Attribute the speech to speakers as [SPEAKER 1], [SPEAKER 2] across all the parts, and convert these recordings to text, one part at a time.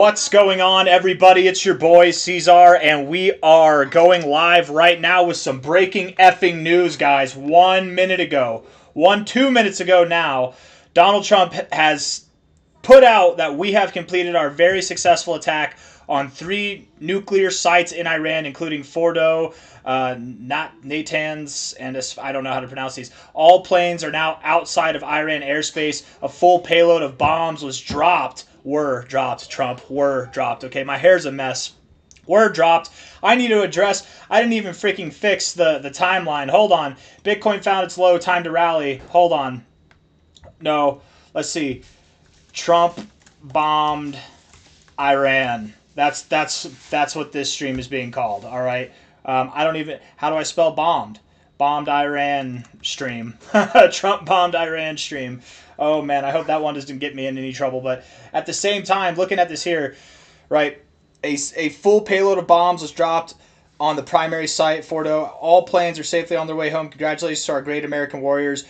[SPEAKER 1] What's going on, everybody? It's your boy C-Zar, and we are going live right now with some breaking effing news, guys. 1 minute ago, 2 minutes ago now, Donald Trump has put out that we have completed our very successful attack on 3 nuclear sites in Iran, including Fordo, Natanz, and I don't know how to pronounce these. All planes are now outside of Iran airspace. A full payload of bombs was dropped. Were dropped, Trump. Were dropped. Okay, my hair's a mess. Were dropped. I need to address. I didn't even freaking fix the timeline. Hold on. Bitcoin found its low. Time to rally. Hold on. No. Let's see. Trump bombed Iran. That's what this stream is being called. All right. I don't even. How do I spell bombed? Bombed Iran stream. Trump bombed Iran stream. Oh man, I hope that one doesn't get me in any trouble. But at the same time, looking at this here, right, a full payload of bombs was dropped on the primary site, Fordo. All planes are safely on their way home. Congratulations to our great American warriors.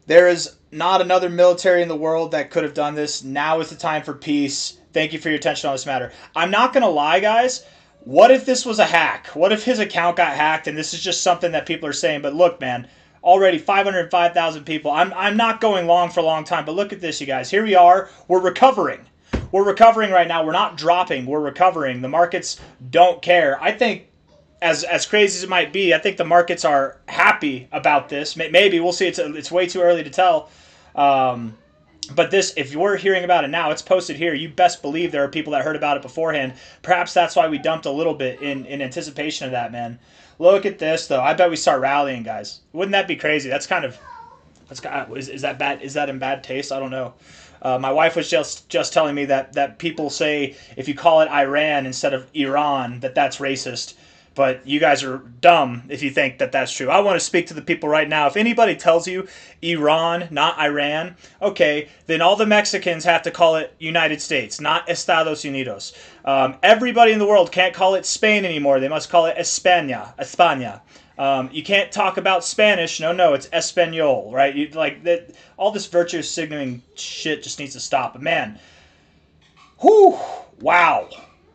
[SPEAKER 1] There is not another military in the world that could have done this. Now is the time for peace. Thank you for your attention on this matter. I'm not going to lie, guys. What if this was a hack? What if his account got hacked and this is just something that people are saying? But look, man, already 505,000 people. I'm not going long for a long time, but look at this, you guys. Here we are. We're recovering. We're recovering right now. We're not dropping. We're recovering. The markets don't care. I think, as crazy as it might be, I think the markets are happy about this. Maybe. We'll see. It's way too early to tell. But this, if you're hearing about it now, it's posted here. You best believe there are people that heard about it beforehand. Perhaps that's why we dumped a little bit in anticipation of that, man. Look at this, though. I bet we start rallying, guys. Wouldn't that be crazy? Is that bad? Is that in bad taste? I don't know. My wife was just telling me that people say if you call it Iran instead of Iran, that's racist. But you guys are dumb if you think that that's true. I want to speak to the people right now. If anybody tells you Iran, not Iran, okay, then all the Mexicans have to call it United States, not Estados Unidos. Everybody in the world can't call it Spain anymore. They must call it España. You can't talk about Spanish. No, it's Espanol, right? All this virtue signaling shit just needs to stop. But man, whew, wow,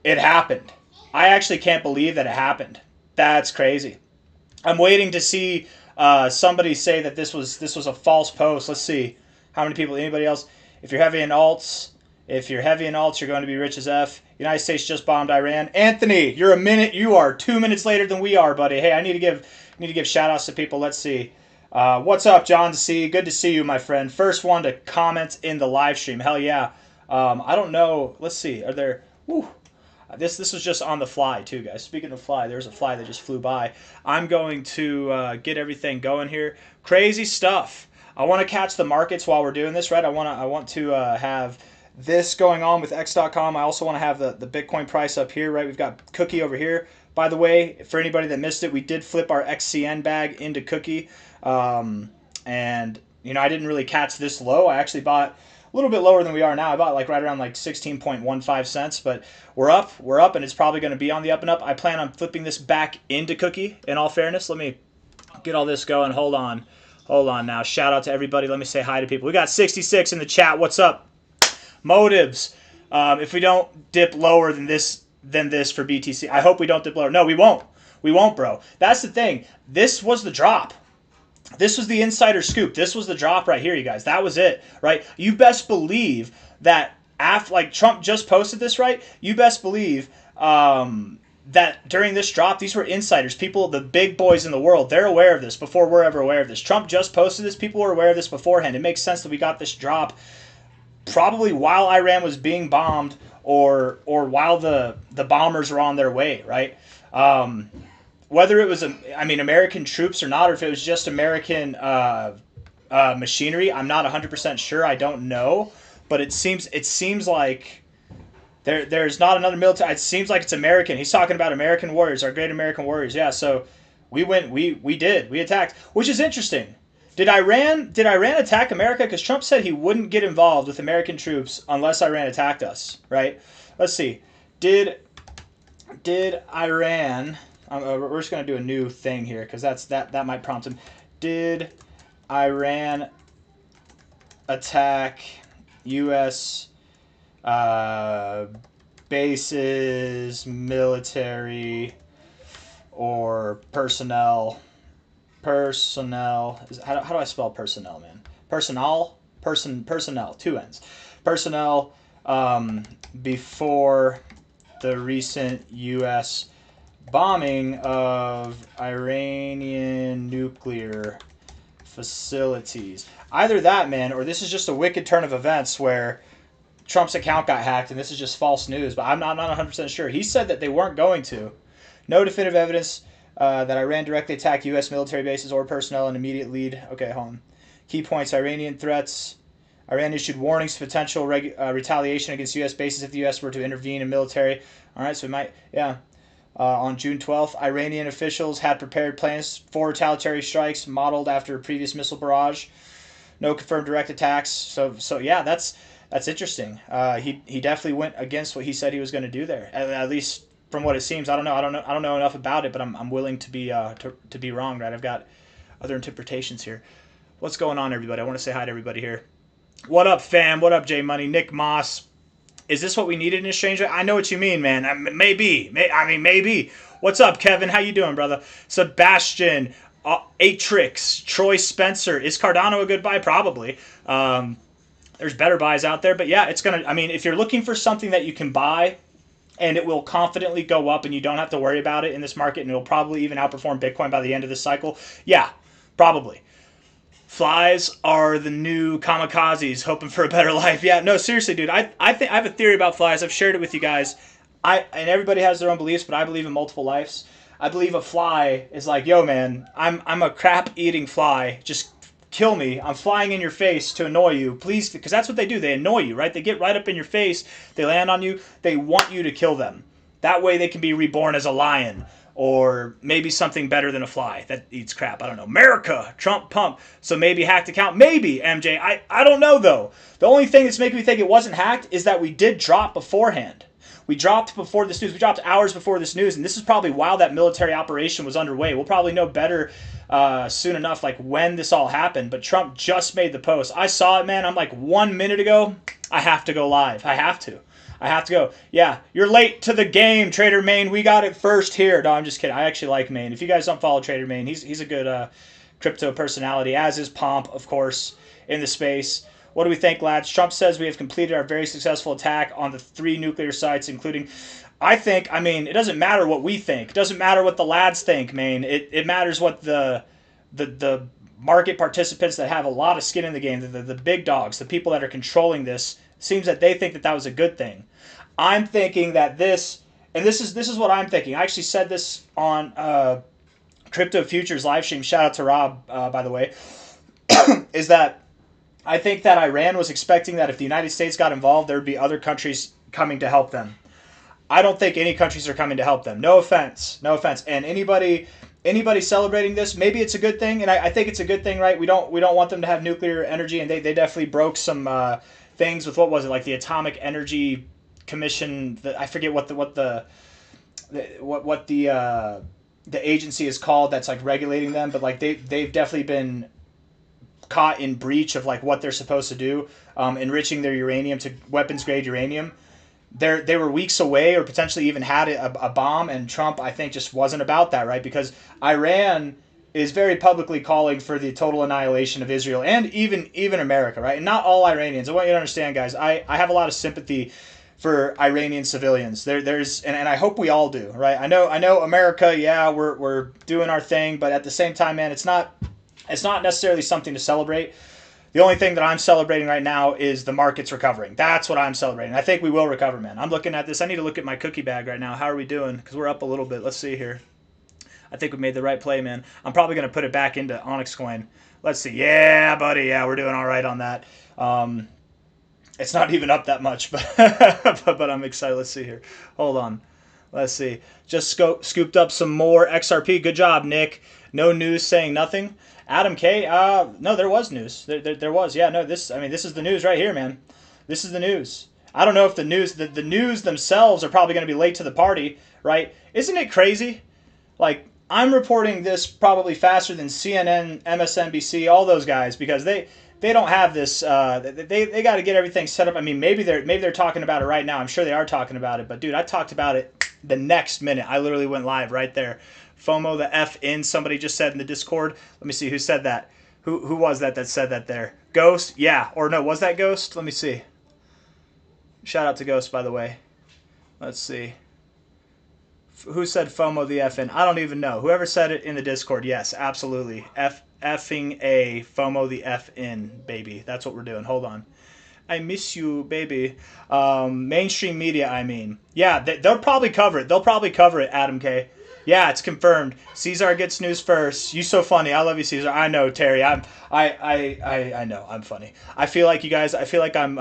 [SPEAKER 1] it happened. I actually can't believe that it happened. That's crazy. I'm waiting to see somebody say that this was a false post. Let's see how many people. Anybody else? If you're heavy in alts, you're going to be rich as F. United States just bombed Iran. Anthony, you're a minute. You are 2 minutes later than we are, buddy. Hey, I need to give shout outs to people. Let's see. What's up, John C? Good to see you, my friend. First one to comment in the live stream. Hell yeah. I don't know. Let's see. Are there? Whew. This was just on the fly too, guys. Speaking of fly, there's a fly that just flew by. I'm going to get everything going here. Crazy stuff. I want to catch the markets while we're doing this, right? I want to have this going on with X.com. I also want to have the Bitcoin price up here, right? We've got Cookie over here. By the way, for anybody that missed it, we did flip our XCN bag into Cookie, and I didn't really catch this low. I actually bought a little bit lower than we are now. I bought right around 16.15 cents, but we're up, and it's probably going to be on the up and up. I plan on flipping this back into Cookie, in all fairness. Let me get all this going. Hold on now. Shout out to everybody. Let me say hi to people. We got 66 in the chat. What's up? Motives. If we don't dip lower than this for BTC, I hope we don't dip lower. No, we won't. We won't, bro. That's the thing. This was the drop. This was the insider scoop. This was the drop right here, you guys. That was it, right? You best believe that Trump just posted this, right? You best believe that during this drop, these were insiders, people, the big boys in the world. They're aware of this before we're ever aware of this. Trump just posted this. People were aware of this beforehand. It makes sense that we got this drop probably while Iran was being bombed or while the bombers were on their way, right? Whether it was American troops or not, or if it was just American machinery, I'm not 100% sure. I don't know, but it seems like there's not another military. It seems like it's American. He's talking about American warriors, our great American warriors. Yeah, so we attacked, which is interesting. Did Iran attack America? Because Trump said he wouldn't get involved with American troops unless Iran attacked us, right? Let's see. Did Iran? We're just going to do a new thing here because that might prompt him. Did Iran attack U.S. bases, military, or personnel. Personnel. How do I spell personnel, man? Personnel. Two N's. Personnel before the recent U.S. bombing of Iranian nuclear facilities. Either that, man, or this is just a wicked turn of events where Trump's account got hacked and this is just false news, but I'm not 100% sure. He said that they weren't going to. No definitive evidence that Iran directly attacked U.S. military bases or personnel in immediate lead. Okay, hold on. Key points: Iranian threats. Iran issued warnings of potential retaliation against U.S. bases if the U.S. were to intervene in military. All right, so we might, yeah. On June 12th, Iranian officials had prepared plans for retaliatory strikes modeled after a previous missile barrage. No confirmed direct attacks. So yeah, that's interesting. He definitely went against what he said he was going to do there. At least from what it seems. I don't know enough about it, but I'm willing to be wrong. Right? I've got other interpretations here. What's going on, everybody? I want to say hi to everybody here. What up, fam? What up, J Money? Nick Moss. Is this what we needed in exchange rate? I know what you mean, man. Maybe. Maybe. What's up, Kevin? How you doing, brother? Sebastian, Atrix, Troy Spencer. Is Cardano a good buy? Probably. There's better buys out there, but yeah, it's gonna. I mean, if you're looking for something that you can buy and it will confidently go up and you don't have to worry about it in this market and it'll probably even outperform Bitcoin by the end of this cycle, yeah, probably. Flies are the new kamikazes hoping for a better life. Yeah, no, seriously, dude. I have a theory about flies. I've shared it with you guys. And everybody has their own beliefs, but I believe in multiple lives. I believe a fly is like, yo, man, I'm a crap-eating fly. Just kill me. I'm flying in your face to annoy you. Please, because that's what they do. They annoy you, right? They get right up in your face. They land on you. They want you to kill them. That way they can be reborn as a lion. Or maybe something better than a fly that eats crap. I don't know. America, Trump pump. So maybe hacked account. Maybe, MJ. I don't know, though. The only thing that's making me think it wasn't hacked is that we did drop beforehand. We dropped before this news. We dropped hours before this news. And this is probably while that military operation was underway. We'll probably know better soon enough, like when this all happened. But Trump just made the post. I saw it, man. I'm like 1 minute ago. I have to go live. I have to go. Yeah, you're late to the game, Trader Main. We got it first here. No, I'm just kidding. I actually like Main. If you guys don't follow Trader Main, he's a good crypto personality, as is Pomp, of course, in the space. What do we think, lads? Trump says we have completed our very successful attack on the 3 nuclear sites, including... I mean, it doesn't matter what we think. It doesn't matter what the lads think, Main. It matters what the market participants that have a lot of skin in the game, the big dogs, the people that are controlling this, seems that they think that was a good thing. I'm thinking that this is what I'm thinking. I actually said this on Crypto Futures live stream. Shout out to Rob, by the way. Is that I think that Iran was expecting that if the United States got involved, there would be other countries coming to help them. I don't think any countries are coming to help them. No offense. And anybody celebrating this, maybe it's a good thing, and I think it's a good thing, right? We don't want them to have nuclear energy, and they definitely broke some things with, what was it, like the Atomic Energy Commission. I forget what the agency is called that's like regulating them, but like they've definitely been caught in breach of like what they're supposed to do, enriching their uranium to weapons grade uranium. They were weeks away, or potentially even had a bomb, and Trump, I think, just wasn't about that, right? Because Iran is very publicly calling for the total annihilation of Israel and even America, right? And not all Iranians. I want you to understand, guys, I have a lot of sympathy for Iranian civilians. There's and I hope we all do, right? I know America, yeah, we're doing our thing, but at the same time, man, it's not necessarily something to celebrate. The only thing that I'm celebrating right now is the market's recovering. That's what I'm celebrating. I think we will recover, man. I'm looking at this. I need to look at my cookie bag right now. How are we doing? Because we're up a little bit. Let's see here. I think we made the right play, man. I'm probably going to put it back into Onyx Coin. Let's see. Yeah, buddy. Yeah, we're doing all right on that. It's not even up that much, but but I'm excited. Let's see here. Hold on. Let's see. Just scooped up some more XRP. Good job, Nick. No news saying nothing. Adam K. No, there was news. There was. Yeah, no. This is the news right here, man. This is the news. I don't know if the news themselves are probably going to be late to the party, right? Isn't it crazy? Like, I'm reporting this probably faster than CNN, MSNBC, all those guys, because they don't have this. They got to get everything set up. I mean, maybe they're talking about it right now. I'm sure they are talking about it. But dude, I talked about it the next minute. I literally went live right there. FOMO the F in. Somebody just said in the Discord. Let me see who said that. Who was that said that there? Ghost? Yeah. Or no, was that Ghost? Let me see. Shout out to Ghost, by the way. Let's see. Who said FOMO the F in? I don't even know. Whoever said it in the Discord, yes, absolutely. Effing A, FOMO the F in, baby. That's what we're doing. Hold on. I miss you, baby. Mainstream media, I mean. Yeah, they'll probably cover it. They'll probably cover it, Adam K. Yeah, it's confirmed. C-Zar gets news first. You so funny. I love you, C-Zar. I know, Terry. I know. I'm funny. I feel like you guys. I feel like I'm.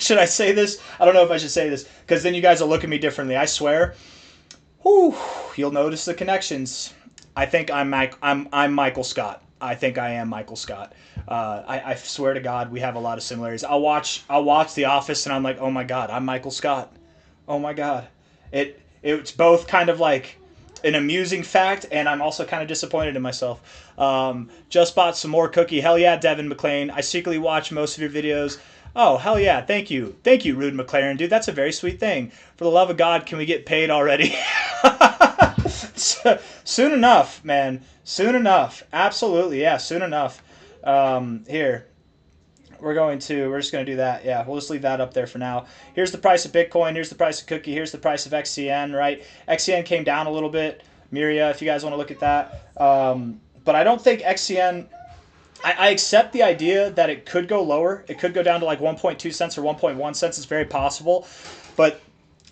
[SPEAKER 1] Should I say this? I don't know if I should say this because then you guys will look at me differently. I swear. Whew, you'll notice the connections. I think I'm Michael Scott. I think I am Michael Scott. I swear to God, we have a lot of similarities. I'll watch The Office and I'm like, oh my God, I'm Michael Scott. Oh my God. It's both kind of like an amusing fact, and I'm also kind of disappointed in myself. Just bought some more cookie. Hell yeah, Devin McLean. I secretly watch most of your videos. Oh, hell yeah. Thank you. Thank you, Rude McLaren. Dude, that's a very sweet thing. For the love of God, can we get paid already? Soon enough, man. Soon enough. Absolutely, yeah, soon enough. Here. We're just going to do that. Yeah, we'll just leave that up there for now. Here's the price of Bitcoin. Here's the price of Cookie. Here's the price of XCN, right? XCN came down a little bit. Miria, if you guys want to look at that. But I don't think XCN... I accept the idea that it could go lower. It could go down to like 1.2 cents or 1.1 cents. It's very possible. But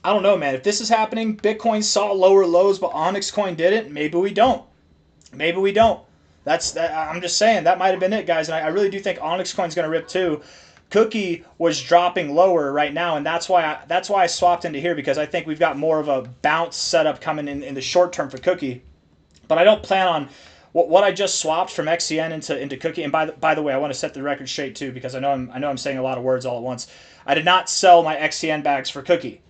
[SPEAKER 1] I don't know, man. If this is happening, Bitcoin saw lower lows, but Onyx Coin didn't. Maybe we don't. Maybe we don't. I'm just saying that might have been it, guys, and I really do think Onyx Coin's going to rip too. Cookie was dropping lower right now, and that's why I swapped into here because I think we've got more of a bounce setup coming in the short term for Cookie. But I don't plan on what I just swapped from XCN into Cookie. And by the way, I want to set the record straight too because I know I'm saying a lot of words all at once. I did not sell my XCN bags for Cookie.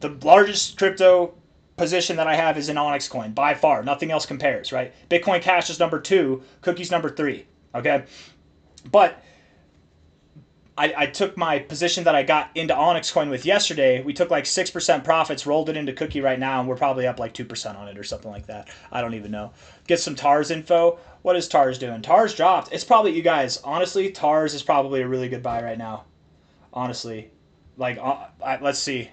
[SPEAKER 1] The largest crypto position that I have is in Onyx Coin, by far. Nothing else compares, right? Bitcoin Cash is number 2, Cookie's number 3, okay? But I took my position that I got into Onyx Coin with yesterday. We took like 6% profits, rolled it into Cookie right now, and we're probably up like 2% on it or something like that. I don't even know. Get some TARS info. What is TARS doing? TARS dropped. It's probably, you guys, honestly, TARS is probably a really good buy right now. Honestly. Like, let's see.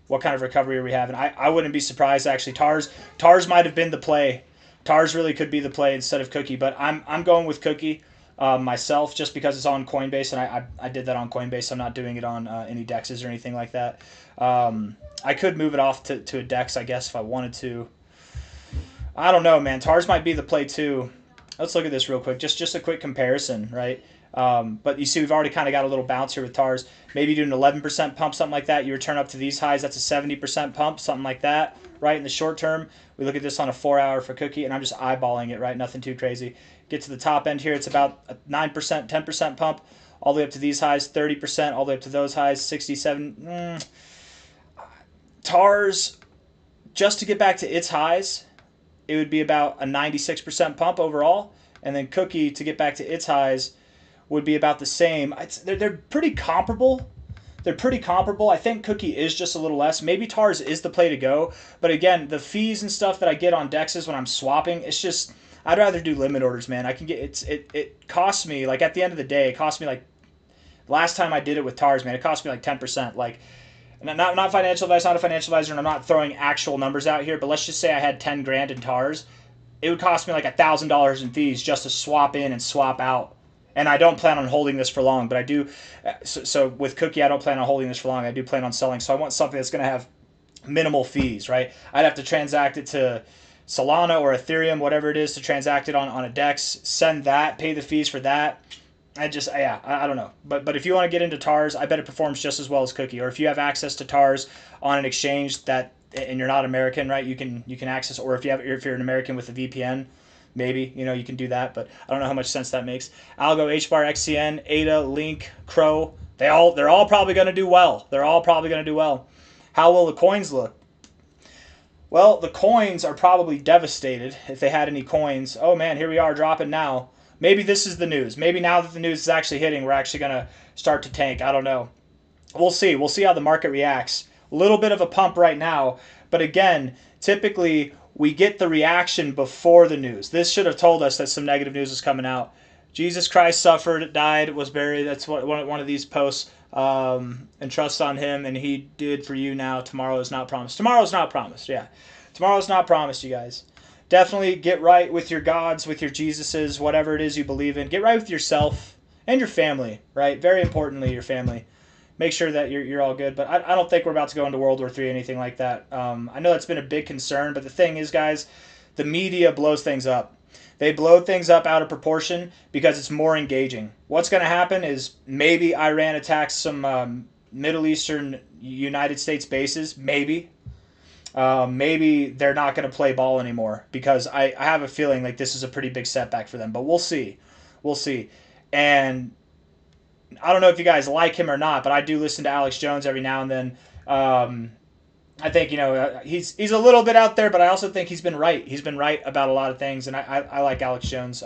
[SPEAKER 1] What kind of recovery are we having? I wouldn't be surprised, actually. TARS might have been the play. TARS really could be the play instead of Cookie, but I'm going with Cookie myself just because it's on Coinbase, and I did that on Coinbase. I'm not doing it on any DEXs or anything like that. I could move it off to a DEX, I guess, if I wanted to. I don't know, man. TARS might be the play, too. Let's look at this real quick. Just a quick comparison, right? But you see we've already kind of got a little bounce here with TARS. Maybe do an 11% pump, something like that. You return up to these highs, that's a 70% pump, something like that, right? In the short term, we look at this on a 4-hour for Cookie, and I'm just eyeballing it, right? Nothing too crazy. Get to the top end here, it's about a 9%, 10% pump, all the way up to these highs, 30%, all the way up to those highs, 67. TARS, just to get back to its highs, it would be about a 96% pump overall, and then Cookie, to get back to its highs, would be about the same. They're pretty comparable. They're pretty comparable. I think Cookie is just a little less. Maybe TARS is the play to go. But again, the fees and stuff that I get on DEXs when I'm swapping, it's just, I'd rather do limit orders, man. I can get, it costs me, like at the end of the day, it cost me like, last time I did it with TARS, man, it cost me like 10%. Like, not financial advice, not a financial advisor, and I'm not throwing actual numbers out here, but let's just say I had 10 grand in TARS. It would cost me like $1,000 in fees just to swap in and swap out. And I don't plan on holding this for long, but I do. So with Cookie, I don't plan on holding this for long. I do plan on selling. So I want something that's going to have minimal fees, right? I'd have to transact it to Solana or Ethereum, whatever it is, to transact it on a DEX, send that, pay the fees for that. I don't know. But if you want to get into TARS, I bet it performs just as well as Cookie. Or if you have access to TARS on an exchange that, and you're not American, right? You can access, or if you're an American with a VPN, maybe, you can do that, but I don't know how much sense that makes. Algo, HBAR, XCN, ADA, Link, Crow, they're all probably going to do well. They're all probably going to do well. How will the coins look? Well, the coins are probably devastated if they had any coins. Oh man, here we are dropping now. maybe this is the news. Maybe now that the news is actually hitting, we're actually going to start to tank. I don't know. We'll see. We'll see how the market reacts. A little bit of a pump right now, but again, typically we get the reaction before the news. This should have told us that some negative news is coming out. Jesus Christ suffered, died, was buried. That's what one of these posts. And trust on him, and he did for you now. Tomorrow is not promised. Tomorrow is not promised. Yeah, tomorrow is not promised, you guys. Definitely get right with your gods, with your Jesuses, whatever it is you believe in. Get right with yourself and your family, right? Very importantly, your family. Make sure that you're all good. But I don't think we're about to go into World War III or anything like that. I know that's been a big concern, but the thing is, guys, the media blows things up. They blow things up out of proportion because it's more engaging. What's going to happen is maybe Iran attacks some Middle Eastern United States bases. Maybe. Maybe they're not going to play ball anymore because I have a feeling like this is a pretty big setback for them. But we'll see. We'll see. And I don't know if you guys like him or not, but I do listen to Alex Jones every now and then. I think, he's a little bit out there, but I also think he's been right. He's been right about a lot of things, and I like Alex Jones.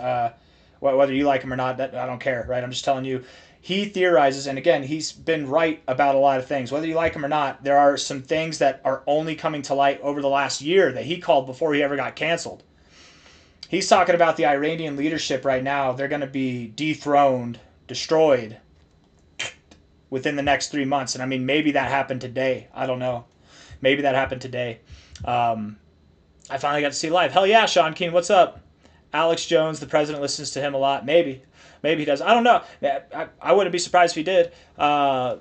[SPEAKER 1] Whether you like him or not, I don't care, right? I'm just telling you. He theorizes, and again, he's been right about a lot of things. Whether you like him or not, there are some things that are only coming to light over the last year that he called before he ever got canceled. He's talking about the Iranian leadership right now. They're going to be dethroned, destroyed within the next 3 months. And I mean, maybe that happened today. I don't know. Maybe that happened today. I finally got to see live. Hell yeah, Sean Keen, what's up? Alex Jones, the president, listens to him a lot. Maybe he does. I don't know. I wouldn't be surprised if he did.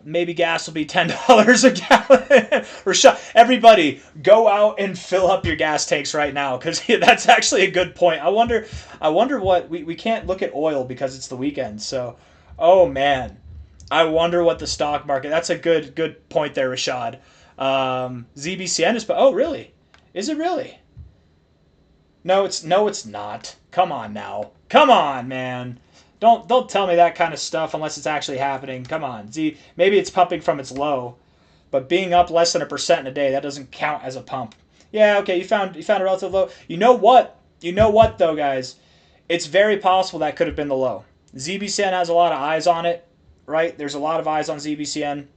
[SPEAKER 1] Maybe gas will be $10 a gallon. Rashad, everybody, go out and fill up your gas tanks right now because that's actually a good point. I wonder what we can't look at oil because it's the weekend. So, oh man, I wonder what the stock market. That's a good point there, Rashad. ZBCN is. Oh, really? Is it really? No, it's not. Come on now. Come on, man. Don't tell me that kind of stuff unless it's actually happening. Come on. Maybe it's pumping from its low, but being up less than 1% in a day, that doesn't count as a pump. Yeah, okay, you found a relative low. You know what? Though, guys? It's very possible that could have been the low. ZBCN has a lot of eyes on it, right? There's a lot of eyes on ZBCN.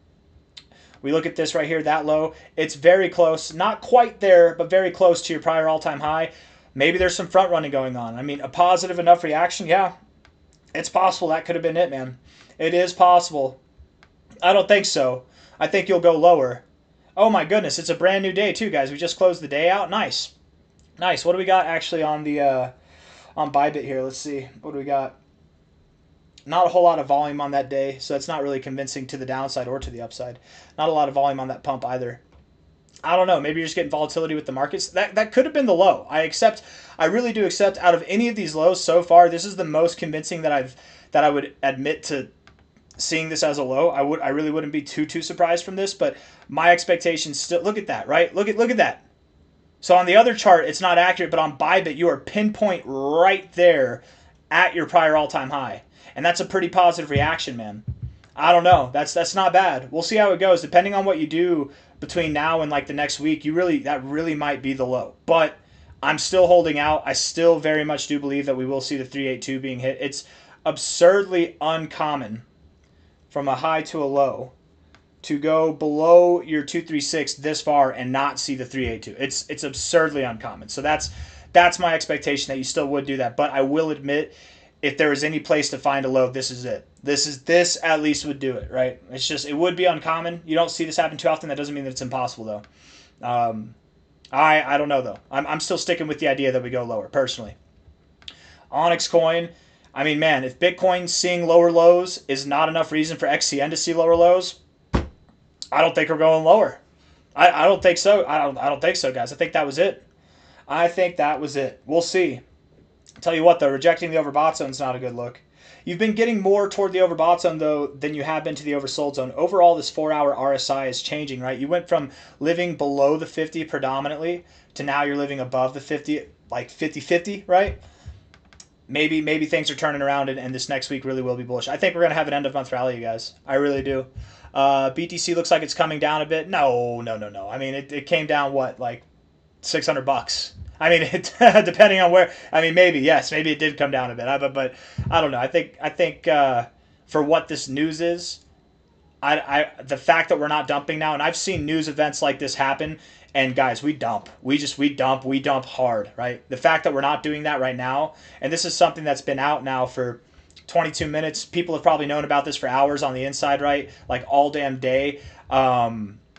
[SPEAKER 1] We look at this right here, that low. It's very close. Not quite there, but very close to your prior all-time high. Maybe there's some front running going on. I mean, a positive enough reaction, yeah. It's possible that could have been it, man. It is possible. I don't think so. I think you'll go lower. Oh my goodness, it's a brand new day too, guys. We just closed the day out. Nice. Nice. What do we got actually on the on Bybit here? Let's see. What do we got? Not a whole lot of volume on that day, so that's not really convincing to the downside or to the upside. Not a lot of volume on that pump either. I don't know. Maybe you're just getting volatility with the markets. That could have been the low. I really do accept. Out of any of these lows so far, this is the most convincing that I would admit to seeing this as a low. I really wouldn't be too surprised from this, but my expectations still. Look at that, right? Look at that. So on the other chart, it's not accurate, but on Bybit, you are pinpoint right there at your prior all-time high, and that's a pretty positive reaction, man. I don't know. That's not bad. We'll see how it goes. Depending on what you do between now and like the next week, that really might be the low. But I'm still holding out. I still very much do believe that we will see the 382 being hit. It's absurdly uncommon from a high to a low to go below your 236 this far and not see the 382. It's absurdly uncommon. So that's my expectation that you still would do that. But I will admit, if there is any place to find a low, this is it. This at least would do it, right? It's just, it would be uncommon. You don't see this happen too often. That doesn't mean that it's impossible, though. I don't know, though. I'm still sticking with the idea that we go lower, personally. Onyx Coin, I mean, man, if Bitcoin seeing lower lows is not enough reason for XCN to see lower lows, I don't think we're going lower. I don't think so. I don't think so, guys. I think that was it. We'll see. Tell you what, though, rejecting the overbought zone is not a good look. You've been getting more toward the overbought zone, though, than you have been to the oversold zone. Overall, this 4-hour RSI is changing, right? You went from living below the 50 predominantly to now you're living above the 50, like 50-50, right? Maybe things are turning around and this next week really will be bullish. I think we're going to have an end-of-month rally, you guys. I really do. BTC looks like it's coming down a bit. No. I mean, it came down, what, like $600? I mean, depending on where. I mean, maybe yes, maybe it did come down a bit. But I don't know. I think for what this news is, the fact that we're not dumping now, and I've seen news events like this happen, and guys, we dump. We dump hard, right? The fact that we're not doing that right now, and this is something that's been out now for 22 minutes. People have probably known about this for hours on the inside, right? Like all damn day.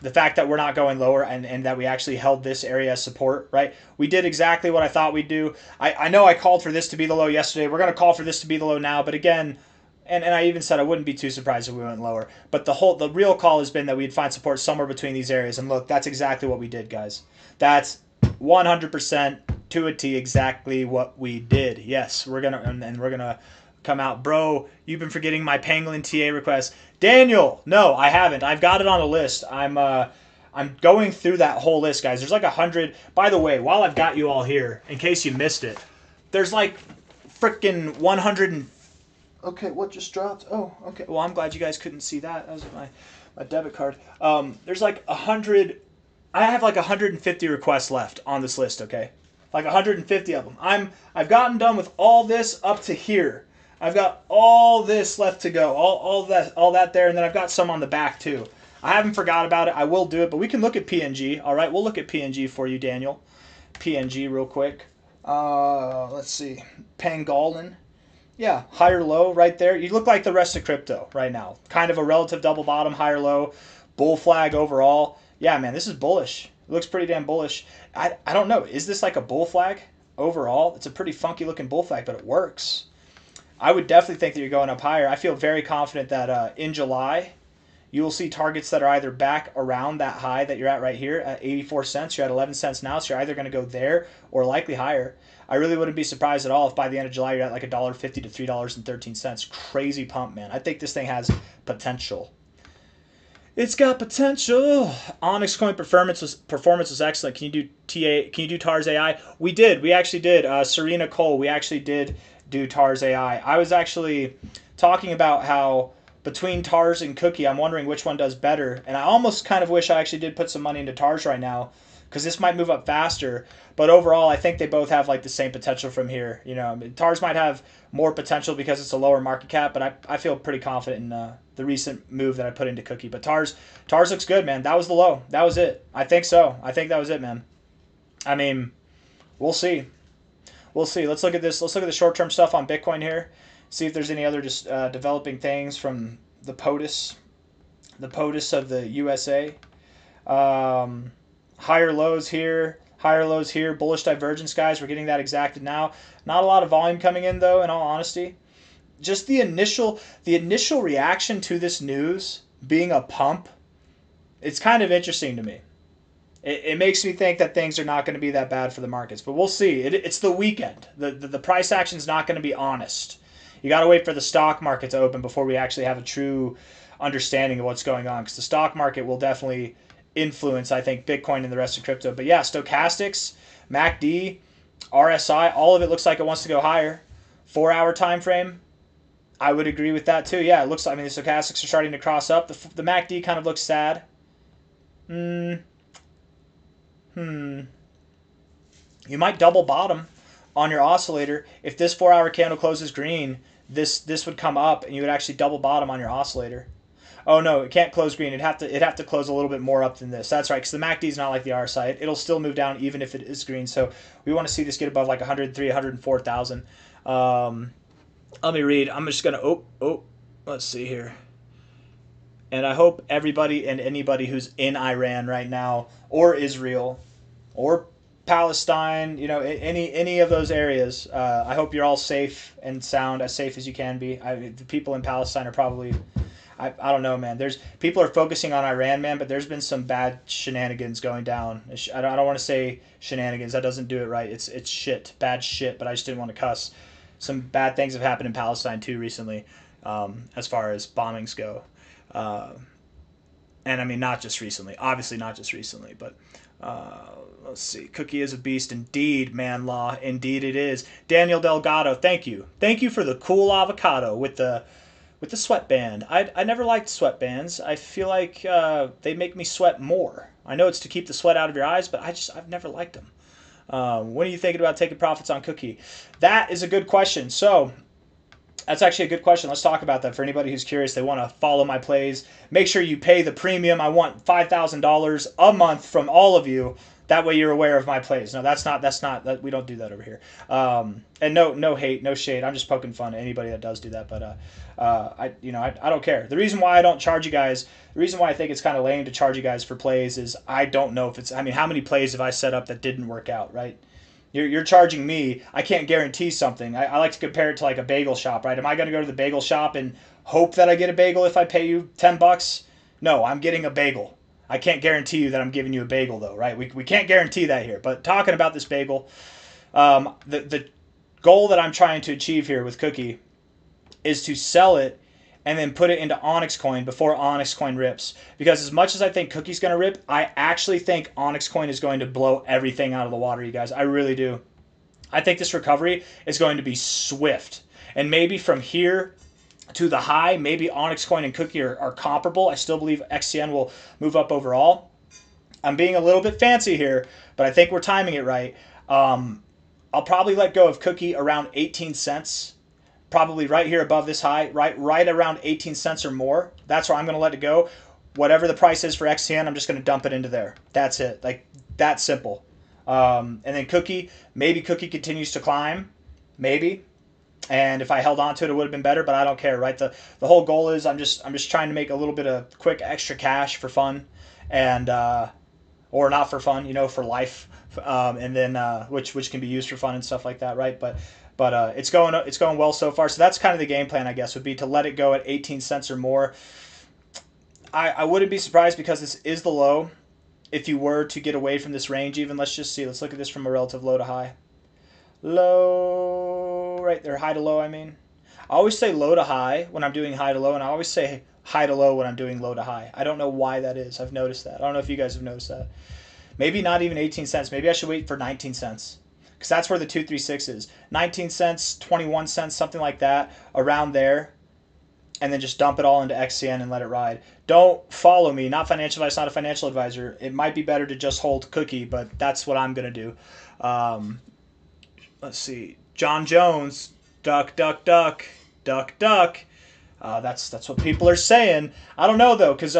[SPEAKER 1] The fact that we're not going lower and that we actually held this area as support, right? We did exactly what I thought we'd do. I know I called for this to be the low yesterday. We're going to call for this to be the low now. But again, and I even said I wouldn't be too surprised if we went lower. But the real call has been that we'd find support somewhere between these areas. And look, that's exactly what we did, guys. That's 100% to a T exactly what we did. Yes, we're going to, and we're going to come out. Bro, you've been forgetting my Pangolin TA request. Daniel, no, I haven't. I've got it on a list. I'm going through that whole list, guys. There's like 100. By the way, while I've got you all here, in case you missed it, there's like freaking 100 and... Okay, what just dropped? Oh, okay. Well, I'm glad you guys couldn't see that. That was my debit card. There's like 100. I have like 150 requests left on this list, okay? Like 150 of them. I've gotten done with all this up to here. I've got all this left to go, all that there, and then I've got some on the back too. I haven't forgot about it. I will do it, but we can look at PNG. All right, we'll look at PNG for you, Daniel. PNG real quick. Let's see, Pangolin. Yeah, higher low right there. You look like the rest of crypto right now. Kind of a relative double bottom, higher low, bull flag overall. Yeah, man, this is bullish. It looks pretty damn bullish. I don't know. Is this like a bull flag overall? It's a pretty funky looking bull flag, but it works. I would definitely think that you're going up higher. I feel very confident that in July, you will see targets that are either back around that high that you're at right here at 84 cents. You're at 11 cents now, so you're either going to go there or likely higher. I really wouldn't be surprised at all if by the end of July you're at like $1.50 to $3.13. Crazy pump, man. I think this thing has potential. It's got potential. Onyx Coin performance was excellent. Can you do TA? Can you do TARS AI? We did. We actually did. Serena Cole. We actually did do TARS AI. I was actually talking about how between TARS and Cookie, I'm wondering which one does better. And I almost kind of wish I actually did put some money into TARS right now because this might move up faster. But overall, I think they both have like the same potential from here. You know, TARS might have more potential because it's a lower market cap, but I feel pretty confident in the recent move that I put into Cookie. But TARS looks good, man. That was the low. That was it. I think so. I think that was it, man. I mean, we'll see. We'll see. Let's look at this. Let's look at the short-term stuff on Bitcoin here. See if there's any other just developing things from the POTUS of the USA. Higher lows here. Higher lows here. Bullish divergence, guys. We're getting that exacted now. Not a lot of volume coming in, though, in all honesty. Just the initial reaction to this news being a pump, it's kind of interesting to me. It makes me think that things are not going to be that bad for the markets, but we'll see. It's the weekend. The price action is not going to be honest. You got to wait for the stock market to open before we actually have a true understanding of what's going on, because the stock market will definitely influence, I think, Bitcoin and the rest of crypto. But yeah, stochastics, MACD, RSI, all of it looks like it wants to go higher. 4-hour time frame, I would agree with that too. Yeah, it looks like, I mean, the stochastics are starting to cross up. The MACD kind of looks sad. You might double bottom on your oscillator. If this 4-hour candle closes green, this would come up and you would actually double bottom on your oscillator. Oh no, it can't close green. It'd have to close a little bit more up than this. That's right, because the MACD is not like the RSI. It'll still move down even if it is green. So we want to see this get above like 103, 104,000. Let me read. I'm just gonna let's see here. And I hope everybody and anybody who's in Iran right now, or Israel, or Palestine, you know, any of those areas, I hope you're all safe and sound, as safe as you can be. The people in Palestine are probably, I don't know, man. People are focusing on Iran, man, but there's been some bad shenanigans going down. I don't want to say shenanigans. That doesn't do it right. It's shit, bad shit. But I just didn't want to cuss. Some bad things have happened in Palestine too recently, as far as bombings go. And I mean, not just recently. Obviously, not just recently, but. Let's see. Cookie is a beast indeed, man law. Indeed it is. Daniel Delgado, thank you. Thank you for the cool avocado with the sweatband. I never liked sweatbands. I feel like they make me sweat more. I know it's to keep the sweat out of your eyes, but I've never liked them. When are you thinking about taking profits on Cookie? That is a good question. So that's actually a good question. Let's talk about that for anybody who's curious. They want to follow my plays. Make sure you pay the premium. I want $5,000 a month from all of you. That way you're aware of my plays. No, that's not. We don't do that over here. And no hate, no shade. I'm just poking fun at anybody that does do that. But I don't care. The reason why I don't charge you guys, the reason why I think it's kind of lame to charge you guys for plays is I don't know if it's. I mean, how many plays have I set up that didn't work out, right? You're charging me. I can't guarantee something. I like to compare it to like a bagel shop, right? Am I going to go to the bagel shop and hope that I get a bagel if I pay you $10? No, I'm getting a bagel. I can't guarantee you that I'm giving you a bagel, though, right? We can't guarantee that here. But talking about this bagel, the goal that I'm trying to achieve here with Cookie is to sell it and then put it into Onyx Coin before Onyx Coin rips. Because as much as I think Cookie's going to rip, I actually think Onyx Coin is going to blow everything out of the water, you guys. I really do. I think this recovery is going to be swift. And maybe from here to the high, maybe Onyx Coin and Cookie are comparable. I still believe XCN will move up overall. I'm being a little bit fancy here, but I think we're timing it right. I'll probably let go of Cookie around 18 cents. Probably right here above this high, right around 18 cents or more. That's where I'm going to let it go. Whatever the price is for XCN, I'm just going to dump it into there. That's it. Like, that simple. And then Cookie, maybe Cookie continues to climb. Maybe. And if I held on to it, it would have been better, but I don't care, right? The whole goal is I'm just trying to make a little bit of quick extra cash for fun, and or not for fun, for life, and then which can be used for fun and stuff like that, right? But it's going well so far. So that's kind of the game plan, I guess, would be to let it go at 18 cents or more. I wouldn't be surprised because this is the low. If you were to get away from this range, even let's just see. Let's look at this from a relative low to high. Low, right there, high to low. I mean, I always say low to high when I'm doing high to low, and I always say high to low when I'm doing low to high. I don't know why that is. I've noticed that. I don't know if you guys have noticed that. Maybe not even 18 cents. Maybe I should wait for 19 cents. Because that's where the 236 is. 19 cents, 21 cents, something like that, around there. And then just dump it all into XCN and let it ride. Don't follow me. Not financial advice, not a financial advisor. It might be better to just hold Cookie, but that's what I'm going to do. Let's see. John Jones, duck, duck, duck, duck, duck. That's what people are saying. I don't know, though, because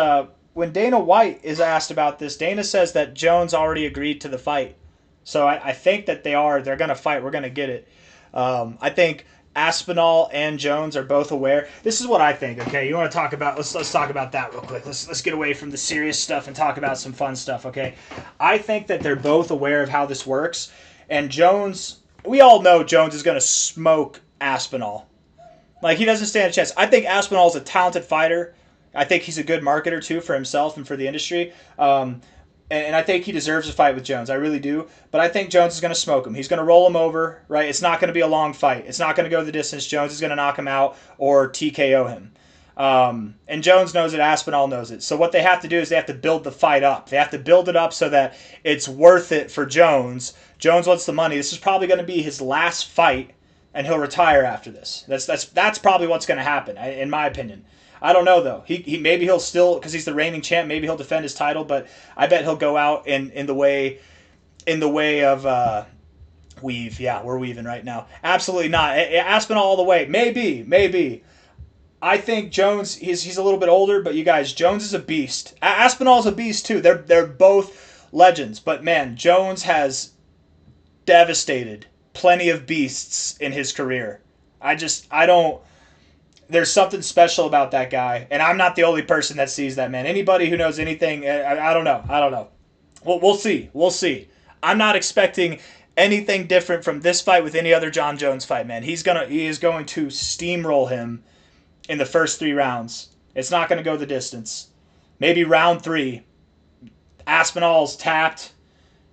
[SPEAKER 1] when Dana White is asked about this, Dana says that Jones already agreed to the fight. So I think that they're going to fight. We're going to get it. I think Aspinall and Jones are both aware. This is what I think, okay? You want to talk about, let's talk about that real quick. Let's get away from the serious stuff and talk about some fun stuff, okay? I think that they're both aware of how this works. And Jones, we all know Jones is going to smoke Aspinall. Like, he doesn't stand a chance. I think Aspinall is a talented fighter. I think he's a good marketer, too, for himself and for the industry. And I think he deserves a fight with Jones. I really do. But I think Jones is going to smoke him. He's going to roll him over, right? It's not going to be a long fight. It's not going to go the distance. Jones is going to knock him out or TKO him. And Jones knows it. Aspinall knows it. So what they have to do is they have to build the fight up. They have to build it up so that it's worth it for Jones. Jones wants the money. This is probably going to be his last fight, and he'll retire after this. That's probably what's going to happen, in my opinion. I don't know, though. He maybe he'll still, because he's the reigning champ, maybe he'll defend his title, but I bet he'll go out in the way of weave. Yeah, we're weaving right now. Absolutely not. Aspinall all the way. Maybe. I think Jones, he's a little bit older, but you guys, Jones is a beast. Aspinall's a beast too. They're both legends, but man, Jones has devastated plenty of beasts in his career. I don't. There's something special about that guy, and I'm not the only person that sees that, man. Anybody who knows anything, I don't know. Well, we'll see. I'm not expecting anything different from this fight with any other John Jones fight, man. He is going to steamroll him in the first 3 rounds. It's not going to go the distance. Maybe round 3, Aspinall's tapped.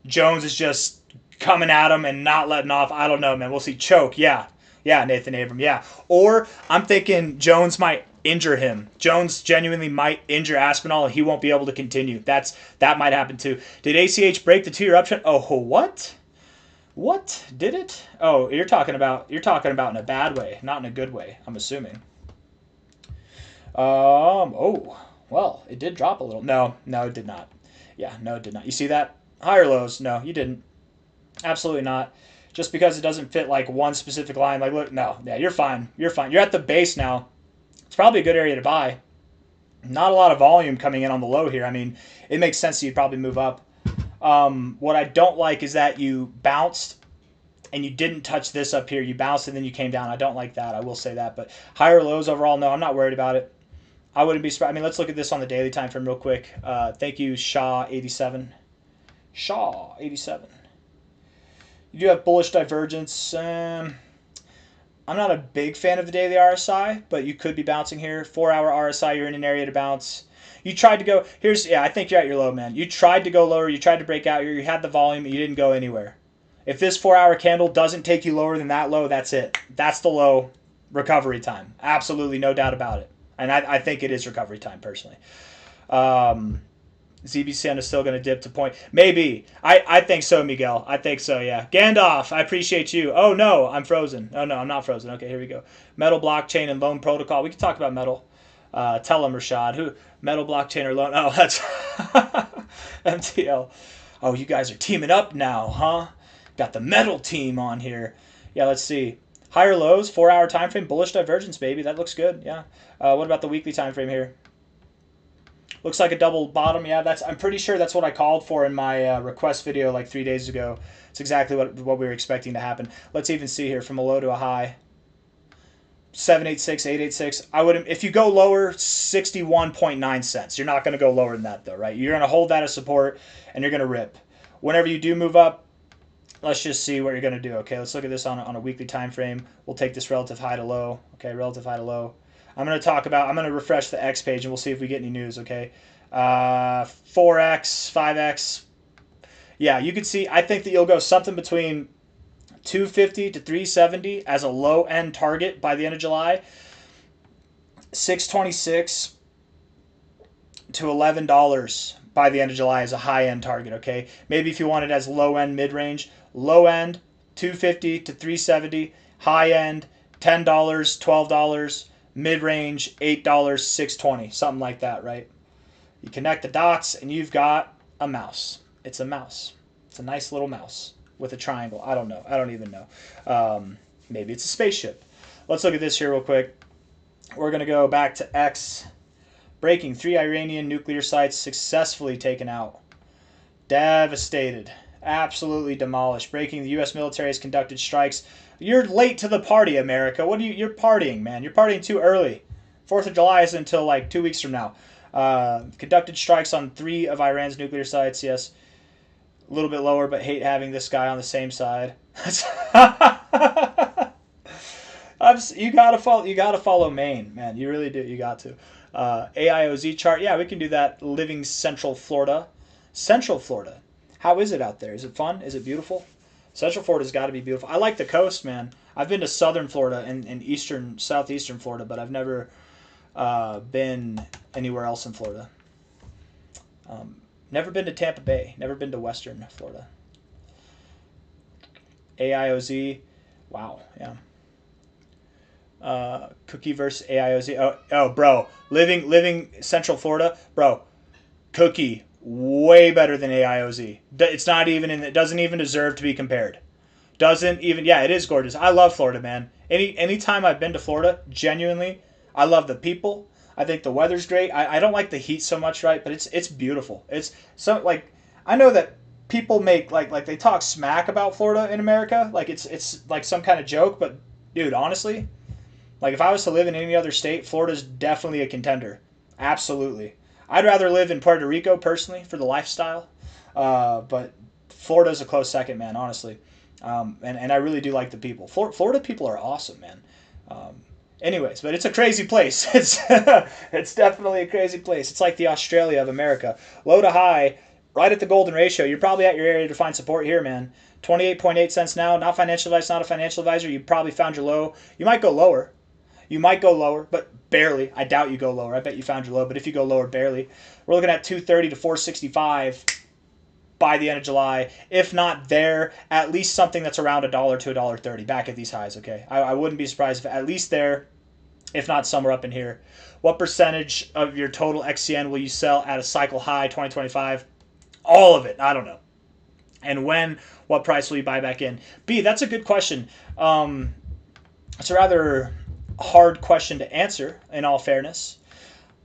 [SPEAKER 1] Jones is just coming at him and not letting off. I don't know, man. We'll see. Choke, yeah. Yeah, Nathan Abram, yeah. Or I'm thinking Jones might injure him. Jones genuinely might injure Aspinall and he won't be able to continue. That might happen too. Did ACH break the 2-year uptrend? Oh, what? What? Did it? Oh, you're talking about in a bad way, not in a good way, I'm assuming. Oh, well, it did drop a little. No, it did not. Yeah, no, it did not. You see that? Higher lows? No, you didn't. Absolutely not. Just because it doesn't fit like one specific line. Like, look, no, yeah, you're fine. You're fine. You're at the base now. It's probably a good area to buy. Not a lot of volume coming in on the low here. I mean, it makes sense that you'd probably move up. What I don't like is that you bounced and you didn't touch this up here. You bounced and then you came down. I don't like that. I will say that. But higher lows overall, no, I'm not worried about it. I wouldn't be surprised. I mean, let's look at this on the daily time frame real quick. Thank you, Shaw87. Shaw87. You do have bullish divergence. I'm not a big fan of the daily RSI, but you could be bouncing here. 4-hour RSI, you're in an area to bounce. You tried to go, I think you're at your low, man. You tried to go lower, you tried to break out here, you had the volume, you didn't go anywhere. If this 4-hour candle doesn't take you lower than that low, that's it. That's the low recovery time. Absolutely, no doubt about it. And I think it is recovery time, personally. ZBCN is still going to dip to point. Maybe. I think so, Miguel. I think so, yeah. Gandalf, I appreciate you. Oh, no, I'm frozen. Oh, no, I'm not frozen. Okay, here we go. Metal blockchain and loan protocol. We can talk about metal. Tell him, Rashad. Who? Metal blockchain or loan? Oh, that's MTL. Oh, you guys are teaming up now, huh? Got the metal team on here. Yeah, let's see. Higher lows, 4-hour time frame, bullish divergence, baby. That looks good, yeah. What about the weekly time frame here? Looks like a double bottom. Yeah, I'm pretty sure that's what I called for in my request video like 3 days ago. It's exactly what we were expecting to happen. Let's even see here from a low to a high. 786, 886. I would, if you go lower, 61.9 cents. You're not going to go lower than that though, right? You're going to hold that as support and you're going to rip. Whenever you do move up, let's just see what you're going to do. Okay, let's look at this on a weekly time frame. We'll take this relative high to low. Okay, relative high to low. I'm going to refresh the X page and we'll see if we get any news, okay? 4X, 5X. Yeah, you can see, I think that you'll go something between 250 to 370 as a low-end target by the end of July. 626 to $11 by the end of July as a high-end target, okay? Maybe if you want it as low-end, mid-range. Low-end, 250 to 370. High-end, $10, $12. Mid-range, $8, 620, something like that, right? You connect the dots and you've got a mouse. It's a mouse. It's a nice little mouse with a triangle. I don't know. I don't even know. Maybe it's a spaceship. Let's look at this here real quick. We're going to go back to X. Breaking 3 Iranian nuclear sites successfully taken out. Devastated. Absolutely demolished. Breaking, the U.S. military has conducted strikes. You're late to the party, America. You're partying, man. You're partying too early. 4th of July is until like 2 weeks from now. Conducted strikes on 3 of Iran's nuclear sites, yes. A little bit lower, but hate having this guy on the same side. You gotta follow Maine, man. You really do. You got to. AIOZ chart. Yeah, we can do that. Living Central Florida. Central Florida. How is it out there? Is it fun? Is it beautiful? Central Florida's got to be beautiful. I like the coast, man. I've been to southern Florida and southeastern Florida, but I've never been anywhere else in Florida. Never been to Tampa Bay. Never been to western Florida. AIOZ. Wow, yeah. Cookie versus AIOZ. Oh, bro. Living Central Florida, bro. Cookie. Way better than AIOZ. It's not even it doesn't even deserve to be compared. Doesn't even, yeah, it is gorgeous. I love Florida, man. Anytime I've been to Florida, genuinely, I love the people. I think the weather's great. I don't like the heat so much, right? But it's beautiful. It's so like, I know that people make like they talk smack about Florida in America, like it's like some kind of joke, but dude, honestly, like if I was to live in any other state, Florida's definitely a contender. Absolutely. I'd rather live in Puerto Rico, personally, for the lifestyle. But Florida's a close second, man, honestly. And I really do like the people. Florida people are awesome, man. Anyways, but it's a crazy place. It's definitely a crazy place. It's like the Australia of America. Low to high, right at the golden ratio. You're probably at your area to find support here, man. 28.8 cents now. Not financial advice, not a financial advisor. You probably found your low. You might go lower. But barely. I doubt you go lower. I bet you found your low, but if you go lower, barely. We're looking at 230 to 465 by the end of July. If not there, at least something that's around $1 to $1.30 back at these highs, okay? I wouldn't be surprised if at least there, if not somewhere up in here. What percentage of your total XCN will you sell at a cycle high 2025? All of it. I don't know. And when, what price will you buy back in? B, that's a good question. It's a rather hard question to answer, in all fairness.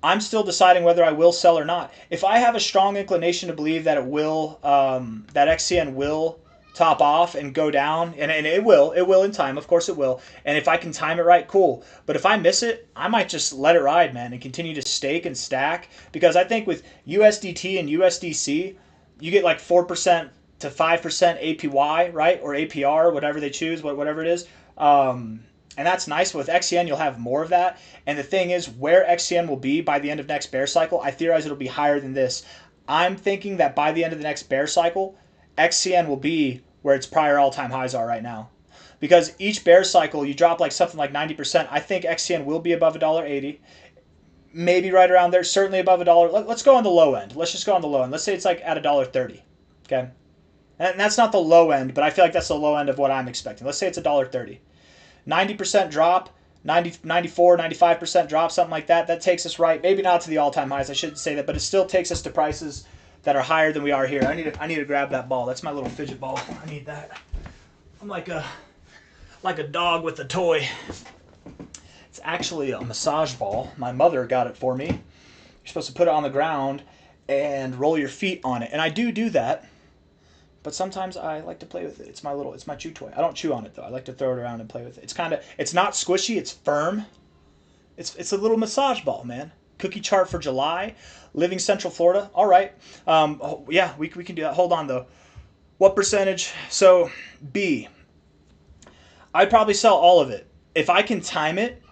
[SPEAKER 1] I'm still deciding whether I will sell or not. If I have a strong inclination to believe that it will, that XCN will top off and go down, and it will in time, of course it will. And if I can time it right, cool. But if I miss it, I might just let it ride, man, and continue to stake and stack. Because I think with USDT and USDC, you get like 4% to 5% APY, right? Or APR, whatever they choose, whatever it is. And that's nice. With XCN, you'll have more of that. And the thing is, where XCN will be by the end of next bear cycle, I theorize it'll be higher than this. I'm thinking that by the end of the next bear cycle, XCN will be where its prior all-time highs are right now. Because each bear cycle, you drop like something like 90%. I think XCN will be above $1.80. Maybe right around there. Certainly above $1. Let's go on the low end. Let's just go on the low end. Let's say it's like at $1.30. Okay? And that's not the low end, but I feel like that's the low end of what I'm expecting. Let's say it's $1.30. 90% drop, 94, 95% drop, something like that. That takes us right, maybe not to the all-time highs. I shouldn't say that, but it still takes us to prices that are higher than we are here. I need to grab that ball. That's my little fidget ball. I need that. I'm like a dog with a toy. It's actually a massage ball. My mother got it for me. You're supposed to put it on the ground and roll your feet on it, and I do that. But sometimes I like to play with it. It's my chew toy. I don't chew on it though. I like to throw it around and play with it. It's not squishy. It's firm. It's a little massage ball, man. Cookie chart for July. Living Central Florida. All right. Yeah, we can do that. Hold on though. What percentage? So B. I'd probably sell all of it. If I can time it,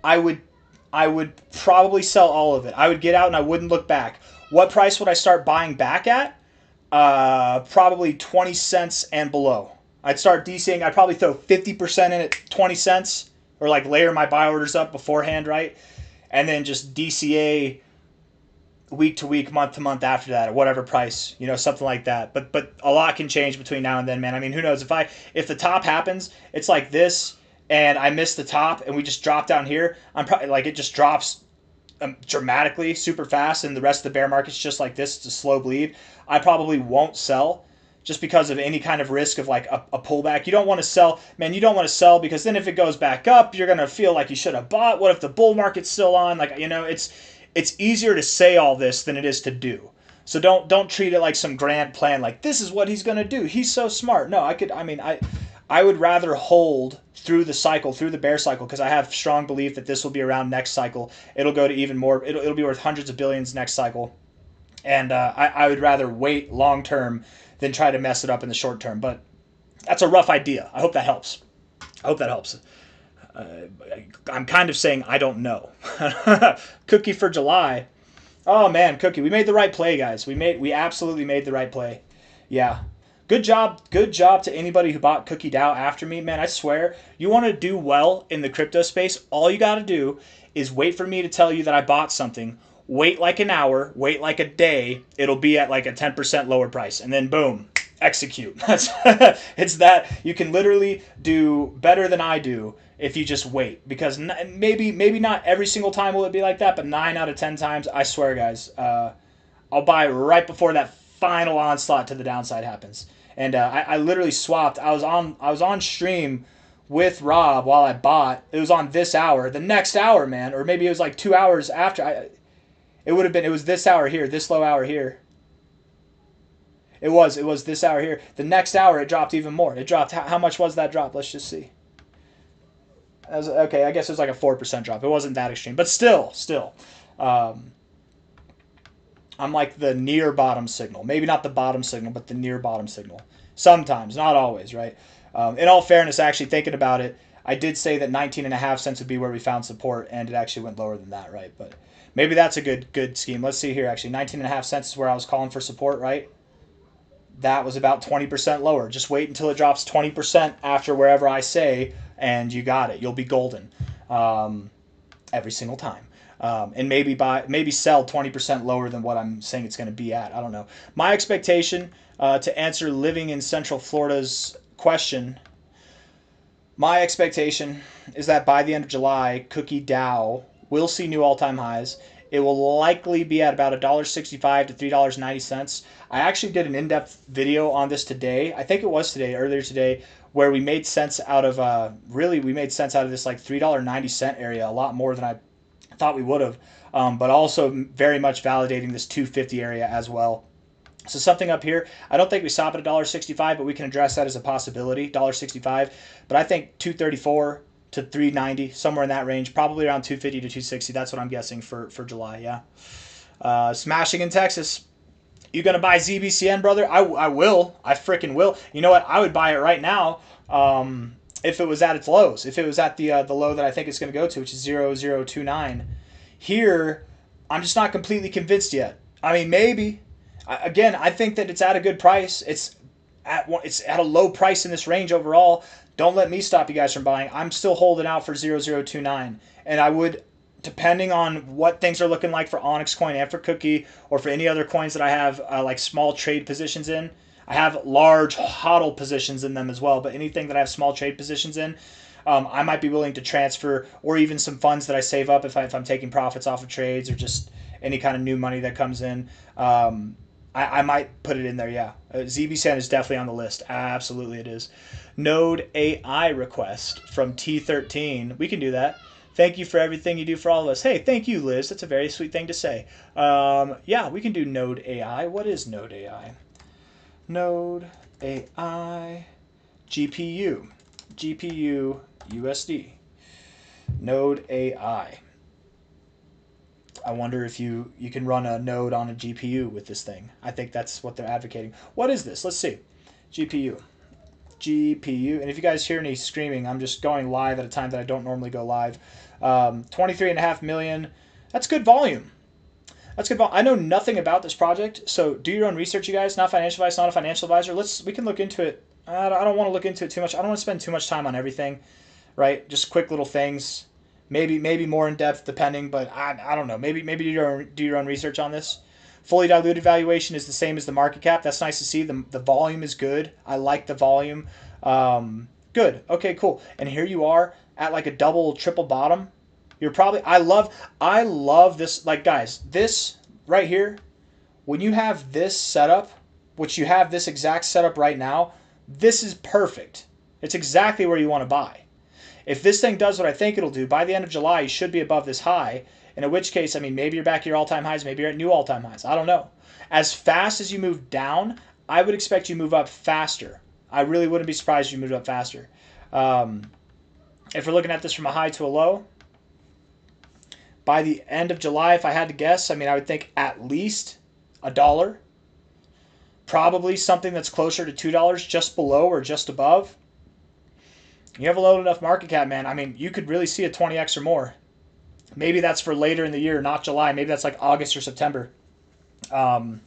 [SPEAKER 1] I would probably sell all of it. I would get out and I wouldn't look back. What price would I start buying back at? Probably 20 cents and below. I'd start DCing. I'd probably throw 50% in at 20 cents or like layer my buy orders up beforehand, right? And then just DCA week to week, month to month after that at whatever price, something like that. But a lot can change between now and then, man. I mean, who knows? If the top happens, it's like this and I miss the top and we just drop down here, I'm probably like it just drops dramatically super fast and the rest of the bear market's just like this. It's a slow bleed. I probably won't sell just because of any kind of risk of like a pullback. You don't want to sell, man. You don't want to sell because then if it goes back up, you're going to feel like you should have bought. What if the bull market's still on? Like, it's easier to say all this than it is to do. So don't treat it like some grand plan. Like this is what he's going to do. He's so smart. No, I would rather hold through the cycle, through the bear cycle, because I have strong belief that this will be around next cycle. It'll go to even more. It'll be worth hundreds of billions next cycle. And I would rather wait long term than try to mess it up in the short term. But that's a rough idea. I hope that helps. I'm kind of saying I don't know. Cookie for July. Oh man, Cookie, we made the right play, guys. We absolutely made the right play. Yeah. Good job to anybody who bought Cookie DAO after me. Man, I swear, you want to do well in the crypto space, all you got to do is wait for me to tell you that I bought something. Wait like an hour, wait like a day, it'll be at like a 10% lower price. And then boom, execute. It's that you can literally do better than I do if you just wait. Because maybe not every single time will it be like that, but 9 out of 10 times, I swear, guys, I'll buy right before that final onslaught to the downside happens. And I literally swapped. I was on stream with Rob while I bought. It was on this hour. The next hour, man, or maybe it was like 2 hours after. It was this hour here, this low hour here. It was this hour here. The next hour, it dropped even more. It dropped. How much was that drop? Let's just see. Okay, I guess it was like a 4% drop. It wasn't that extreme, but still. I'm like the near bottom signal. Maybe not the bottom signal, but the near bottom signal. Sometimes, not always, right? In all fairness, actually thinking about it, I did say that 19.5 cents would be where we found support, and it actually went lower than that, right? But maybe that's a good scheme. Let's see here, actually. 19.5 cents is where I was calling for support, right? That was about 20% lower. Just wait until it drops 20% after wherever I say, and you got it. You'll be golden every single time. And maybe sell 20% lower than what I'm saying it's going to be at. I don't know. My expectation, to answer Living in Central Florida's question, my expectation is that by the end of July, Cookie DAO will see new all-time highs. It will likely be at about $1.65 to $3.90. I actually did an in-depth video on this today. I think it was today, earlier today, where we made sense out of we made sense out of this like $3.90 area, a lot more than I thought we would have. But also very much validating this 250 area as well. So something up here, I don't think we stop at $1.65, but we can address that as a possibility, $1.65. But I think 234 to 390, somewhere in that range, probably around 250 to 260. That's what I'm guessing for July. Yeah. Smashing in Texas. You gonna buy ZBCN, brother? I will. I freaking will. You know what? I would buy it right now. If it was at its lows, if it was at the low that I think it's going to go to, which is 0.029. Here, I'm just not completely convinced yet. I mean, maybe. Again, I think that it's at a good price. It's at a low price in this range overall. Don't let me stop you guys from buying. I'm still holding out for 0.029, and I would, depending on what things are looking like for Onyx Coin and for Cookie, or for any other coins that I have like small trade positions in. I have large hodl positions in them as well, but anything that I have small trade positions in, I might be willing to transfer, or even some funds that I save up if I'm taking profits off of trades, or just any kind of new money that comes in. I might put it in there, yeah. ZBCN is definitely on the list. Absolutely it is. Node AI request from T13. We can do that. Thank you for everything you do for all of us. Hey, thank you, Liz. That's a very sweet thing to say. Yeah, we can do Node AI. What is Node AI? Node AI GPU. GPU USD. Node AI. I wonder if you can run a node on a GPU with this thing. I think that's what they're advocating. What is this? Let's see. GPU. GPU. And if you guys hear me screaming, I'm just going live at a time that I don't normally go live. 23.5 million. That's good volume. That's good. I know nothing about this project, so do your own research, you guys. Not financial advice, not a financial advisor. We can look into it. I don't want to look into it too much. I don't want to spend too much time on everything, right? Just quick little things. Maybe more in depth depending, but I don't know. Maybe do your own research on this. Fully diluted valuation is the same as the market cap. That's nice to see. The volume is good. I like the volume. Good. Okay, cool. And here you are at like a double, triple bottom. You're probably I love this. Like, guys, this right here, when you have this setup, which you have this exact setup right now, this is perfect. It's exactly where you want to buy. If this thing does what I think it'll do, by the end of July, you should be above this high. And in which case, I mean, maybe you're back at your all-time highs, maybe you're at new all-time highs. I don't know. As fast as you move down, I would expect you to move up faster. I really wouldn't be surprised if you moved up faster. If we're looking at this from a high to a low, by the end of July, if I had to guess, I mean, I would think at least $1. Probably something that's closer to $2, just below or just above. You have a low enough market cap, man. I mean, you could really see a 20x or more. Maybe that's for later in the year, not July. Maybe that's like August or September. But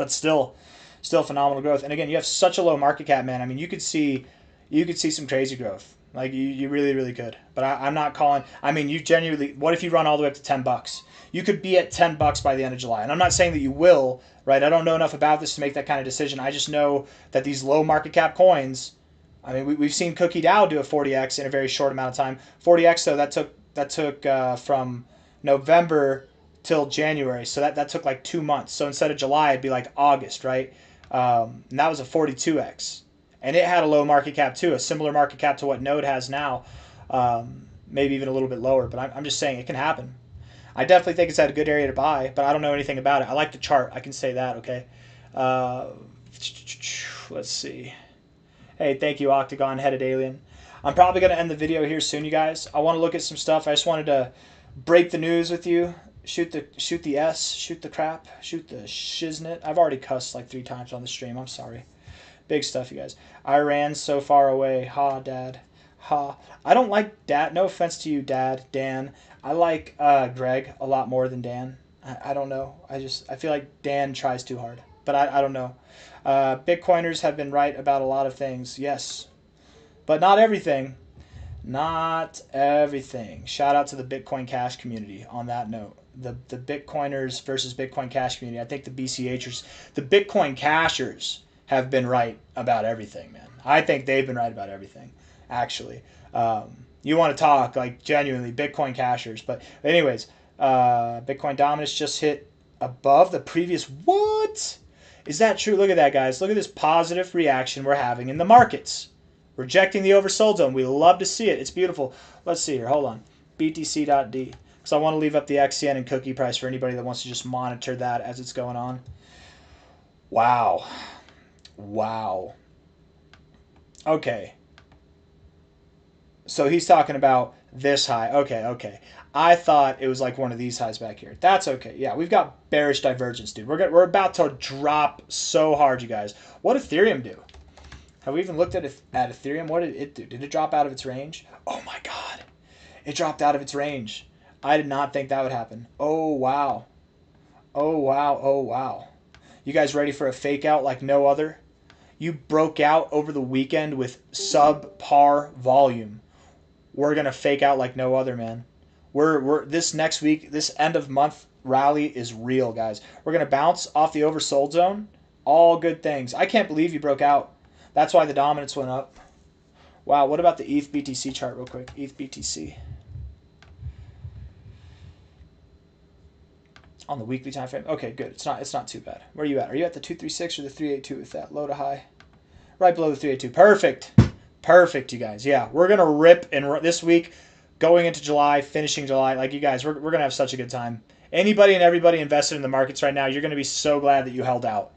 [SPEAKER 1] still phenomenal growth. And again, you have such a low market cap, man. I mean, you could see some crazy growth. Like you really, really could. But I'm not calling. I mean, you genuinely. What if you run all the way up to $10? You could be at $10 by the end of July. And I'm not saying that you will, right? I don't know enough about this to make that kind of decision. I just know that these low market cap coins. I mean, we've seen Cookie DAO do a 40x in a very short amount of time. 40x though, that took from November till January, so that took like 2 months. So instead of July, it'd be like August, right? And that was a 42x, and it had a low market cap too, a similar market cap to what Node has now, maybe even a little bit lower. But I'm just saying it can happen. I definitely think it's at a good area to buy, but I don't know anything about it. I like the chart. I can say that. Okay. Let's see. Hey, thank you, Octagon Headed Alien. I'm probably going to end the video here soon, you guys. I want to look at some stuff. I just wanted to break the news with you. Shoot the S, shoot the crap, shoot the shiznit. I've already cussed like 3 times on the stream. I'm sorry. Big stuff, you guys. Iran's so far away. Ha, Dad. Ha. I don't like Dad. No offense to you, Dad, Dan. I like Greg a lot more than Dan. I don't know. I feel like Dan tries too hard. But I don't know. Bitcoiners have been right about a lot of things. Yes. But not everything. Not everything. Shout out to the Bitcoin Cash community on that note. The Bitcoiners versus Bitcoin Cash community. I think the BCHers, the Bitcoin Cashers have been right about everything, man. I think they've been right about everything, actually. You want to talk, like, genuinely, Bitcoin Cashers. But anyways, Bitcoin dominance just hit above the previous. What? Is that true? Look at that, guys. Look at this positive reaction we're having in the markets. Rejecting the oversold zone. We love to see it. It's beautiful. Let's see here. Hold on. BTC.D. Because I want to leave up the XCN and cookie price for anybody that wants to just monitor that as it's going on. Wow. Wow. Okay. So he's talking about this high. Okay, okay. I thought it was like one of these highs back here. That's okay. Yeah, we've got bearish divergence, dude. We're about to drop so hard, you guys. What did Ethereum do? Have we even looked at Ethereum? What did it do? Did it drop out of its range? Oh my God. It dropped out of its range. I did not think that would happen. Oh, wow. Oh, wow. Oh, wow. You guys ready for a fake out like no other? You broke out over the weekend with subpar volume. We're going to fake out like no other, man. We're this next week, this end of month rally is real, guys. We're going to bounce off the oversold zone. All good things. I can't believe you broke out. That's why the dominance went up. Wow, what about the ETH BTC chart real quick? ETH BTC. On the weekly time frame. Okay, good. It's not too bad. Where are you at? Are you at the 236 or the 382 with that low to high? Right below the 382. Perfect. Perfect, you guys. Yeah, we're going to rip in this week, going into July, finishing July. Like, you guys, we're going to have such a good time. Anybody and everybody invested in the markets right now, you're going to be so glad that you held out.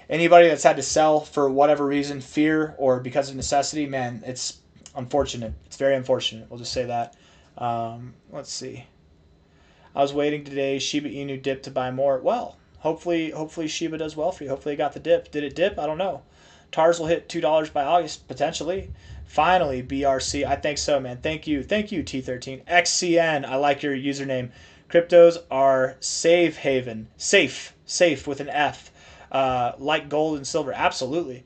[SPEAKER 1] Anybody that's had to sell for whatever reason, fear or because of necessity, man, it's unfortunate. It's very unfortunate. We'll just say that. Let's see. I was waiting today. Shiba Inu dip to buy more. Well, hopefully Shiba does well for you. Hopefully it got the dip. Did it dip? I don't know. TARS will hit $2 by August, potentially. Finally, BRC. I think so, man. Thank you. Thank you, T13. XCN. I like your username. Cryptos are safe haven. Safe with an F. Like gold and silver. Absolutely.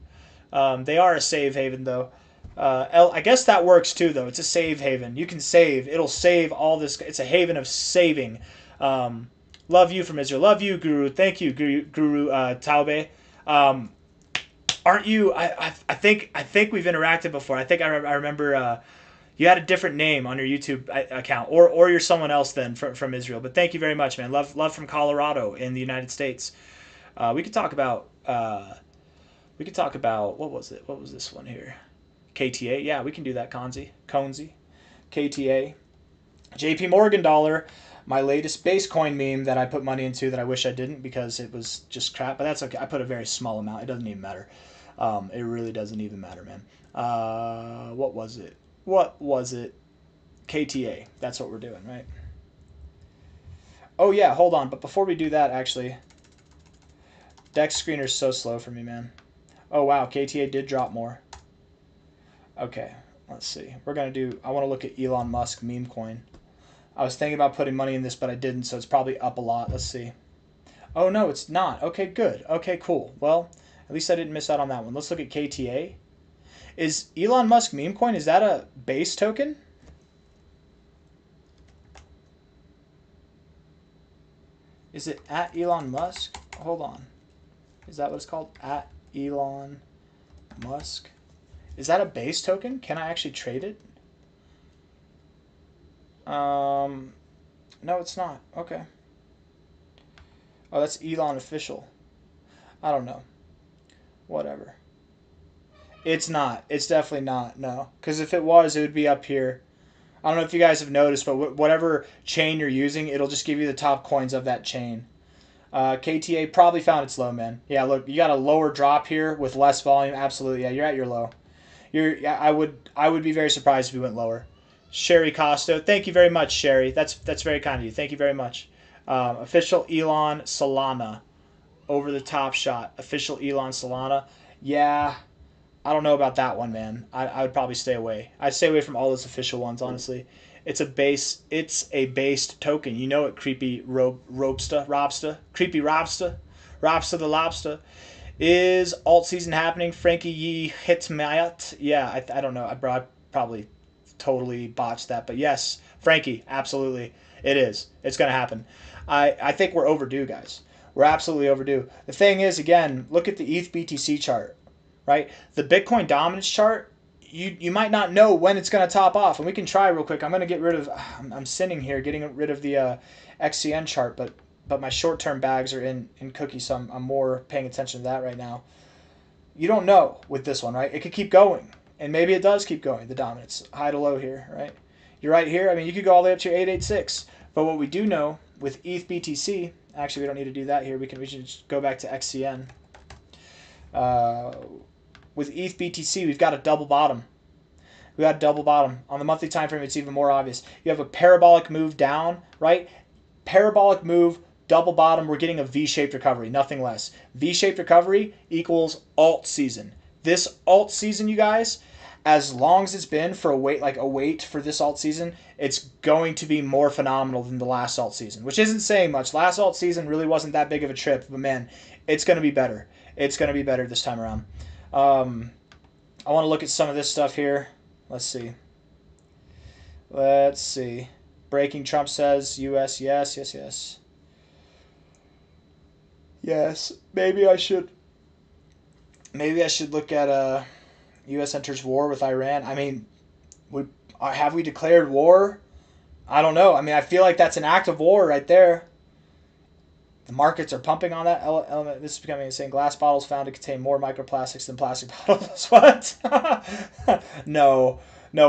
[SPEAKER 1] They are a save haven, though. I guess that works, too, though. It's a save haven. You can save. It'll save all this. It's a haven of saving. Love you from Israel. Love you, Guru. Thank you, Guru Taube. Aren't you? I think we've interacted before. I think I remember you had a different name on your YouTube account, or you're someone else then from Israel. But thank you very much, man. Love from Colorado in the United States. We could talk about what was it? What was this one here? KTA. Yeah, we can do that. Conzi. KTA. JP Morgan dollar. My latest base coin meme that I put money into that I wish I didn't because it was just crap. But that's okay. I put a very small amount. It doesn't even matter. It really doesn't even matter, man. What was it? KTA. That's what we're doing, right? Oh, yeah. Hold on. But before we do that, actually, Dex screener's so slow for me, man. Oh, wow. KTA did drop more. Okay. Let's see. We're going to do... I want to look at Elon Musk meme coin. I was thinking about putting money in this, but I didn't, so it's probably up a lot. Let's see. Oh, no, it's not. Okay, good. Okay, cool. Well, at least I didn't miss out on that one. Let's look at KTA. Is Elon Musk meme coin, is that a base token? Is it at Elon Musk? Hold on. Is that what it's called? At Elon Musk. Is that a base token? Can I actually trade it? No, it's not. Okay. Oh, that's Elon official. I don't know. Whatever. It's not. It's definitely not. No. Because if it was, it would be up here. I don't know if you guys have noticed, but whatever chain you're using, it'll just give you the top coins of that chain. KTA probably found its low, man. Yeah, look, you got a lower drop here with less volume. Absolutely. Yeah, you're at your low. I would be very surprised if you went lower. Sherry Costo, thank you very much, Sherry. That's very kind of you. Thank you very much. Official Elon Solana, over the top shot. Official Elon Solana. Yeah, I don't know about that one, man. I would probably stay away. I'd stay away from all those official ones, honestly. It's a based token. You know it, creepy Robsta, creepy Robsta the lobster. Is alt season happening? Frankie Ye Hitmayat. Yeah, I don't know. I probably totally botched that, but yes, Frankie, absolutely, it is. It's going to happen. I think we're overdue, guys. We're absolutely overdue. The thing is, again, look at the ETH BTC chart, right? The Bitcoin dominance chart. You might not know when it's going to top off, and we can try real quick. I'm going to get rid of. I'm sitting here getting rid of the XCN chart, but my short-term bags are in cookies, so I'm more paying attention to that right now. You don't know with this one, right? It could keep going, and maybe it does keep going, the dominance, high to low here, right? You're right here. I mean, you could go all the way up to 886, but what we do know with ETH BTC, actually, we don't need to do that here. We should just go back to XCN. With ETH BTC, we've got a double bottom. We got a double bottom. On the monthly time frame, it's even more obvious. You have a parabolic move down, right? Parabolic move, double bottom. We're getting a V-shaped recovery, nothing less. V-shaped recovery equals alt season. This alt season, you guys, as long as it's been for a wait for this alt season, it's going to be more phenomenal than the last alt season, which isn't saying much. Last alt season really wasn't that big of a trip, but man, it's going to be better. It's going to be better this time around. I want to look at some of this stuff here. Let's see. Breaking Trump says U.S. Yes. Yes. Maybe I should look at U.S. enters war with Iran. I mean, have we declared war? I don't know. I mean, I feel like that's an act of war right there. The markets are pumping on that element. This is becoming insane. Glass bottles found to contain more microplastics than plastic bottles. What? No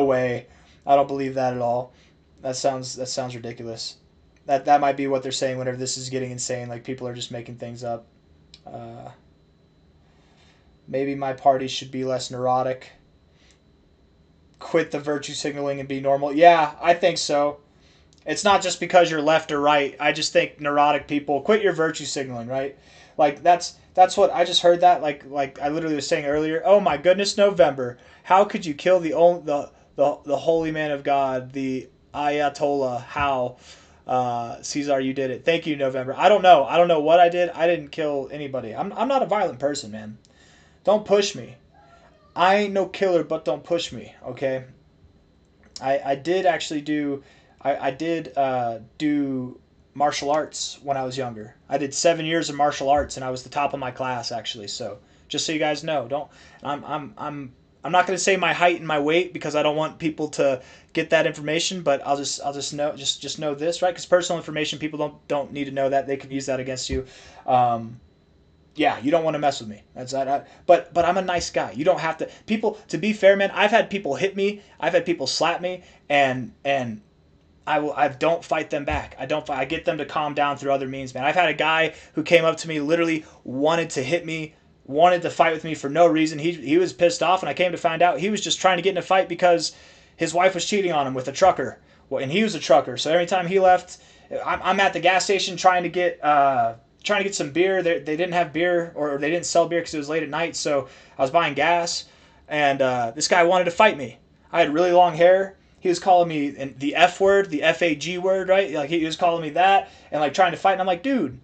[SPEAKER 1] way. I don't believe that at all. That sounds ridiculous. That might be what they're saying whenever this is getting insane. Like people are just making things up. Maybe my party should be less neurotic. Quit the virtue signaling and be normal. Yeah, I think so. It's not just because you're left or right. I just think neurotic people quit your virtue signaling, right? Like that's what I just heard that like I literally was saying earlier. Oh my goodness, November. How could you kill the holy man of God, the Ayatollah? How C-Zar, you did it. Thank you, November. I don't know what I did. I didn't kill anybody. I'm not a violent person, man. Don't push me. I ain't no killer, but don't push me, okay? I did actually do I did do martial arts when I was younger. I did 7 years of martial arts, and I was the top of my class actually. So just so you guys know, don't I'm not going to say my height and my weight because I don't want people to get that information. But I'll just know just know this, right? Because personal information, people don't need to know that. They can use that against you. Yeah, you don't want to mess with me. That's that. But I'm a nice guy. You don't have to. People, to be fair, man, I've had people hit me. I've had people slap me, and I don't fight them back. I get them to calm down through other means, man. I've had a guy who came up to me, literally wanted to hit me, wanted to fight with me for no reason. He was pissed off, and I came to find out he was just trying to get in a fight because his wife was cheating on him with a trucker. Well, and he was a trucker, so every time he left, I'm at the gas station trying to get some beer. They didn't have beer, or they didn't sell beer because it was late at night, so I was buying gas, and this guy wanted to fight me. I had really long hair. He was calling me the F word, the FAG word, right? Like he was calling me that and like trying to fight. And I'm like, dude,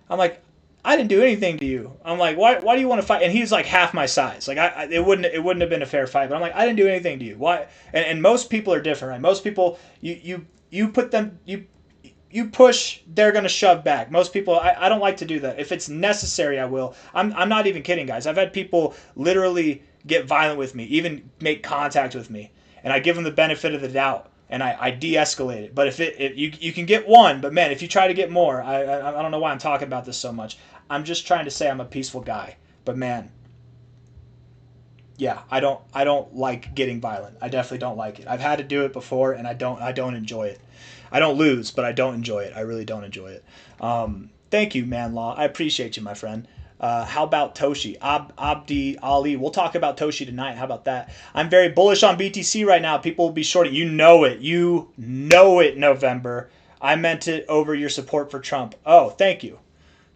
[SPEAKER 1] I didn't do anything to you. I'm like, why do you want to fight? And he's like half my size. Like it wouldn't have been a fair fight. But I'm like, I didn't do anything to you. Why? And most people are different, right? Most people, you put them, you push, they're gonna shove back. Most people, I don't like to do that. If it's necessary, I will. I'm not even kidding, guys. I've had people literally get violent with me, even make contact with me, and I give them the benefit of the doubt, and I de-escalate it. But if you can get one, but man, if you try to get more, I don't know why I'm talking about this so much. I'm just trying to say I'm a peaceful guy. But man, yeah, I don't like getting violent. I definitely don't like it. I've had to do it before, and I don't enjoy it. I don't lose, but I don't enjoy it. I really don't enjoy it. Thank you, Man Law. I appreciate you, my friend. How about Toshi? Abdi Ali. We'll talk about Toshi tonight. How about that? I'm very bullish on BTC right now. People will be shorting. You know it. You know it, November. I meant it over your support for Trump. Oh, thank you.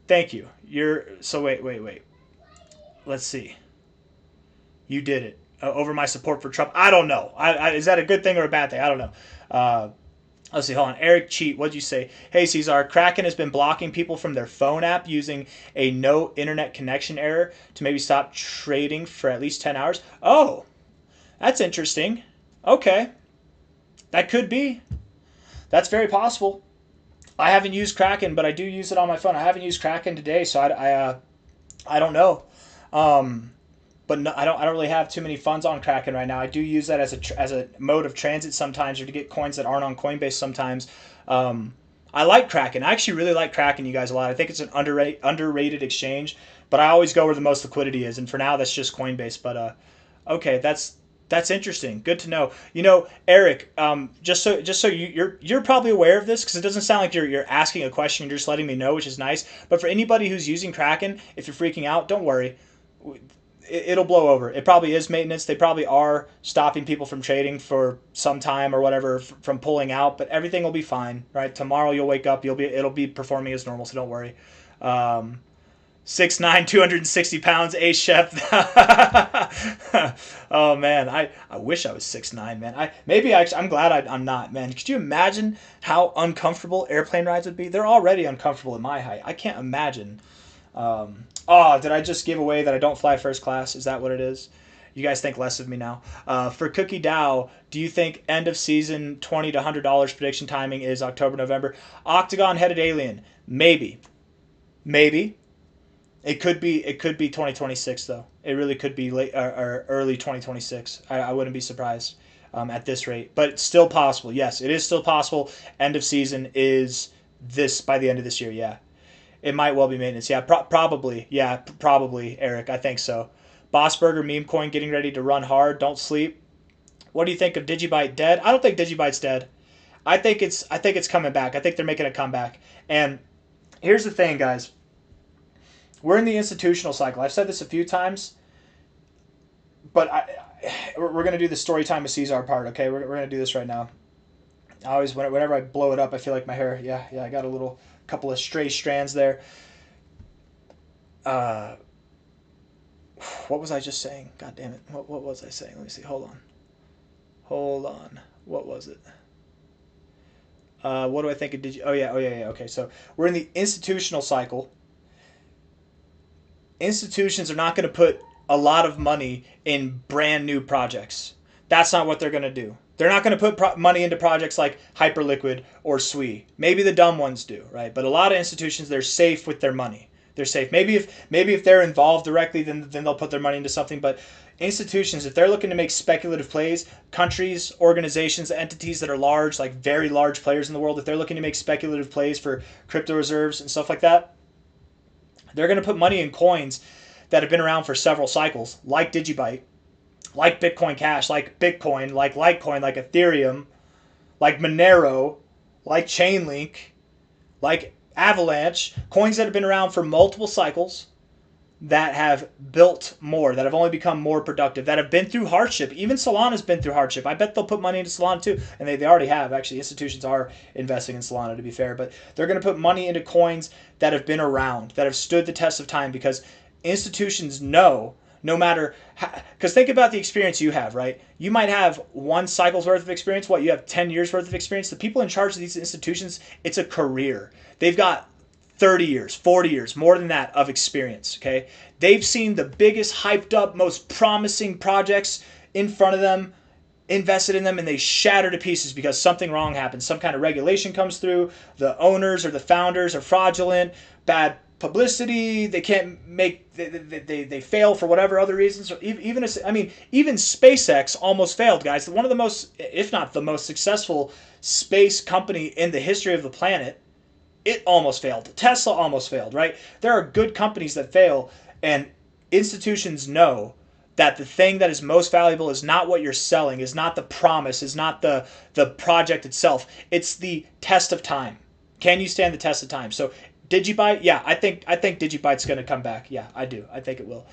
[SPEAKER 1] Thank you. So wait. Let's see. You did it. Over my support for Trump. I don't know. Is that a good thing or a bad thing? I don't know. Let's see, hold on. Eric Cheat, what'd you say? Hey, C-Zar, Kraken has been blocking people from their phone app using a no internet connection error to maybe stop trading for at least 10 hours. Oh, that's interesting. Okay. That could be. That's very possible. I haven't used Kraken, but I do use it on my phone. I haven't used Kraken today, so I don't know. But no, I don't really have too many funds on Kraken right now. I do use that as a mode of transit sometimes, or to get coins that aren't on Coinbase sometimes. I like Kraken. I actually really like Kraken, you guys, a lot. I think it's an underrated exchange, but I always go where the most liquidity is, and for now that's just Coinbase. But okay, that's interesting. Good to know. You know, Eric, just so you're probably aware of this because it doesn't sound like you're asking a question. You're just letting me know, which is nice. But for anybody who's using Kraken, if you're freaking out, don't worry. It'll blow over. It probably is maintenance. They probably are stopping people from trading for some time or whatever from pulling out, but everything will be fine, right? Tomorrow you'll wake up, it'll be performing as normal, so don't worry. 6'9", 260 pounds, A chef. Oh man, I wish I was 6'9", man. I'm glad I'm not, man. Could you imagine how uncomfortable airplane rides would be? They're already uncomfortable at my height. I can't imagine. Oh, did I just give away that I don't fly first class? Is that what it is? You guys think less of me now. For Cookie Dow, do you think end of season $20 to $100 prediction timing is October, November? Octagon headed alien, maybe, maybe. It could be 2026 though. It really could be late or early 2026. I wouldn't be surprised at this rate, but it's still possible. Yes, it is still possible. End of season is this by the end of this year. Yeah. It might well be maintenance. Yeah, probably. Yeah, probably, Eric. I think so. Bossburger meme coin getting ready to run hard. Don't sleep. What do you think of Digibyte dead? I don't think Digibyte's dead. I think it's coming back. I think they're making a comeback. And here's the thing, guys. We're in the institutional cycle. I've said this a few times, but we're going to do the story time with C-Zar part, okay? We're going to do this right now. I always, whenever I blow it up, I feel like my hair, yeah, I got a couple of stray strands there. Uh, what was I just saying? God damn it. What was I saying? Let me see. Hold on. What was it? What do I think of yeah. Okay, so we're in the institutional cycle. Institutions are not going to put a lot of money in brand new projects. That's not what they're going to do. They're not going to put money into projects like Hyperliquid or SWE. Maybe the dumb ones do, right? But a lot of institutions, they're safe with their money. They're safe. Maybe if they're involved directly, then they'll put their money into something. But institutions, if they're looking to make speculative plays, countries, organizations, entities that are large, like very large players in the world, if they're looking to make speculative plays for crypto reserves and stuff like that, they're going to put money in coins that have been around for several cycles, like Digibyte, like Bitcoin Cash, like Bitcoin, like Litecoin, like Ethereum, like Monero, like Chainlink, like Avalanche, coins that have been around for multiple cycles, that have built more, that have only become more productive, that have been through hardship. Even Solana's been through hardship. I bet they'll put money into Solana too. And they already have. Actually, institutions are investing in Solana, to be fair. But they're going to put money into coins that have been around, that have stood the test of time, because institutions know no matter because think about the experience you have, right? You might have one cycle's worth of experience. What, you have 10 years worth of experience? The people in charge of these institutions, it's a career. They've got 30 years, 40 years, more than that of experience, okay? They've seen the biggest, hyped up, most promising projects in front of them, invested in them, and they shatter to pieces because something wrong happens. Some kind of regulation comes through, the owners or the founders are fraudulent, bad publicity, they can't make, they fail for whatever other reasons. So even SpaceX almost failed, guys. One of the most, if not the most successful space company in the history of the planet, it almost failed. Tesla almost failed, right? There are good companies that fail, and institutions know that the thing that is most valuable is not what you're selling, is not the promise, is not the project itself. It's the test of time. Can you stand the test of time? So Digibyte, yeah, I think Digibyte's going to come back. Yeah, I do. I think it will.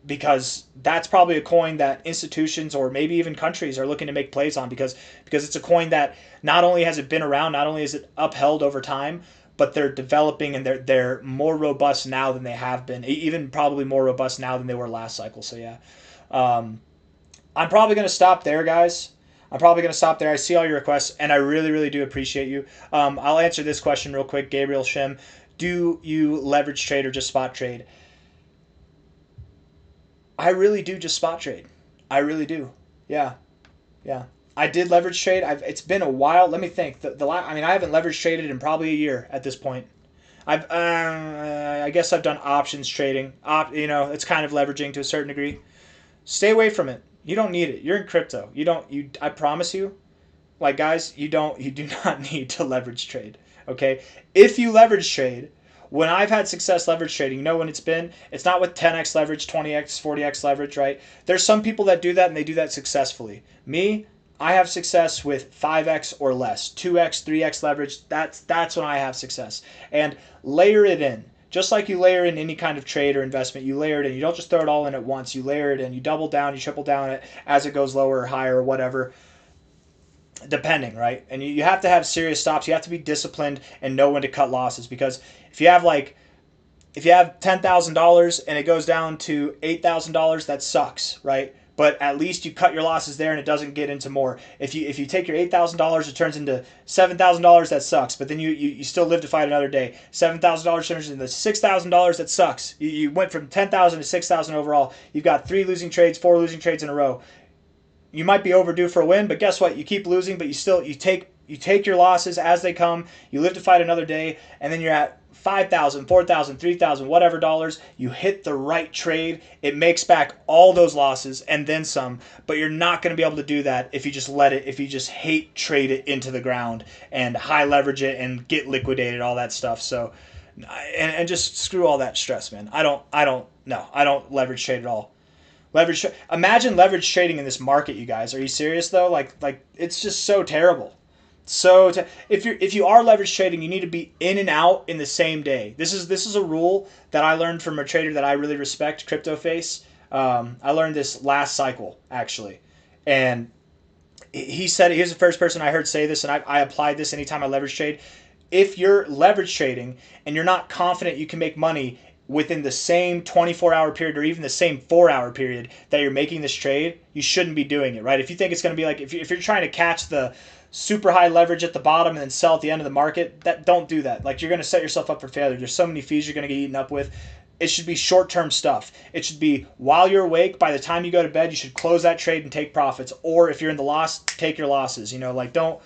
[SPEAKER 1] Because that's probably a coin that institutions or maybe even countries are looking to make plays on because it's a coin that not only has it been around, not only is it upheld over time, but they're developing and they're more robust now than they have been, even probably more robust now than they were last cycle. So yeah, I'm probably going to stop there, guys. I'm probably going to stop there. I see all your requests, and I really, really do appreciate you. I'll answer this question real quick. Gabriel Shim, do you leverage trade or just spot trade? I really do just spot trade. I really do. Yeah, yeah. I did leverage trade. It's been a while. Let me think. I haven't leverage traded in probably a year at this point. I guess I've done options trading. It's kind of leveraging to a certain degree. Stay away from it. You don't need it. You're in crypto. You don't. I promise you. Like, guys, you do not need to leverage trade. Okay, if you leverage trade, when I've had success leverage trading, you know when it's been? It's not with 10x leverage, 20x, 40x leverage, right? There's some people that do that and they do that successfully. Me, I have success with 5x or less, 2x, 3x leverage. That's when I have success. And layer it in. Just like you layer in any kind of trade or investment, you layer it in. You don't just throw it all in at once. You layer it in. You double down, you triple down it as it goes lower or higher or whatever, depending, right? And you have to have serious stops. You have to be disciplined and know when to cut losses, because if you have $10,000 and it goes down to $8,000, that sucks, right? But at least you cut your losses there and it doesn't get into more. If you take your $8,000, it turns into $7,000, that sucks. But then you still live to fight another day. $7,000 turns into $6,000, that sucks. You went from 10,000 to 6,000 overall. You've got 3 losing trades, 4 losing trades in a row. You might be overdue for a win, but guess what? You keep losing, but you take your losses as they come. You live to fight another day, and then you're at 5,000, 4,000, 3,000, whatever dollars. You hit the right trade. It makes back all those losses and then some, but you're not going to be able to do that if you just hate trade it into the ground and high leverage it and get liquidated, all that stuff. So, and just screw all that stress, man. I don't leverage trade at all. Imagine leverage trading in this market, you guys. Are you serious though? Like it's just so terrible. If you are leverage trading, you need to be in and out in the same day. This is a rule that I learned from a trader that I really respect, CryptoFace. I learned this last cycle actually, and he said he was the first person I heard say this, and I applied this anytime I leverage trade. If you're leverage trading and you're not confident you can make money within the same 24-hour period or even the same 4-hour period that you're making this trade, you shouldn't be doing it, right? If you think it's going to be like, if you're trying to catch the super high leverage at the bottom and then sell at the end of the market, don't do that. Like, you're going to set yourself up for failure. There's so many fees you're going to get eaten up with. It should be short-term stuff. It should be while you're awake. By the time you go to bed, you should close that trade and take profits. Or if you're in the loss, take your losses. Don't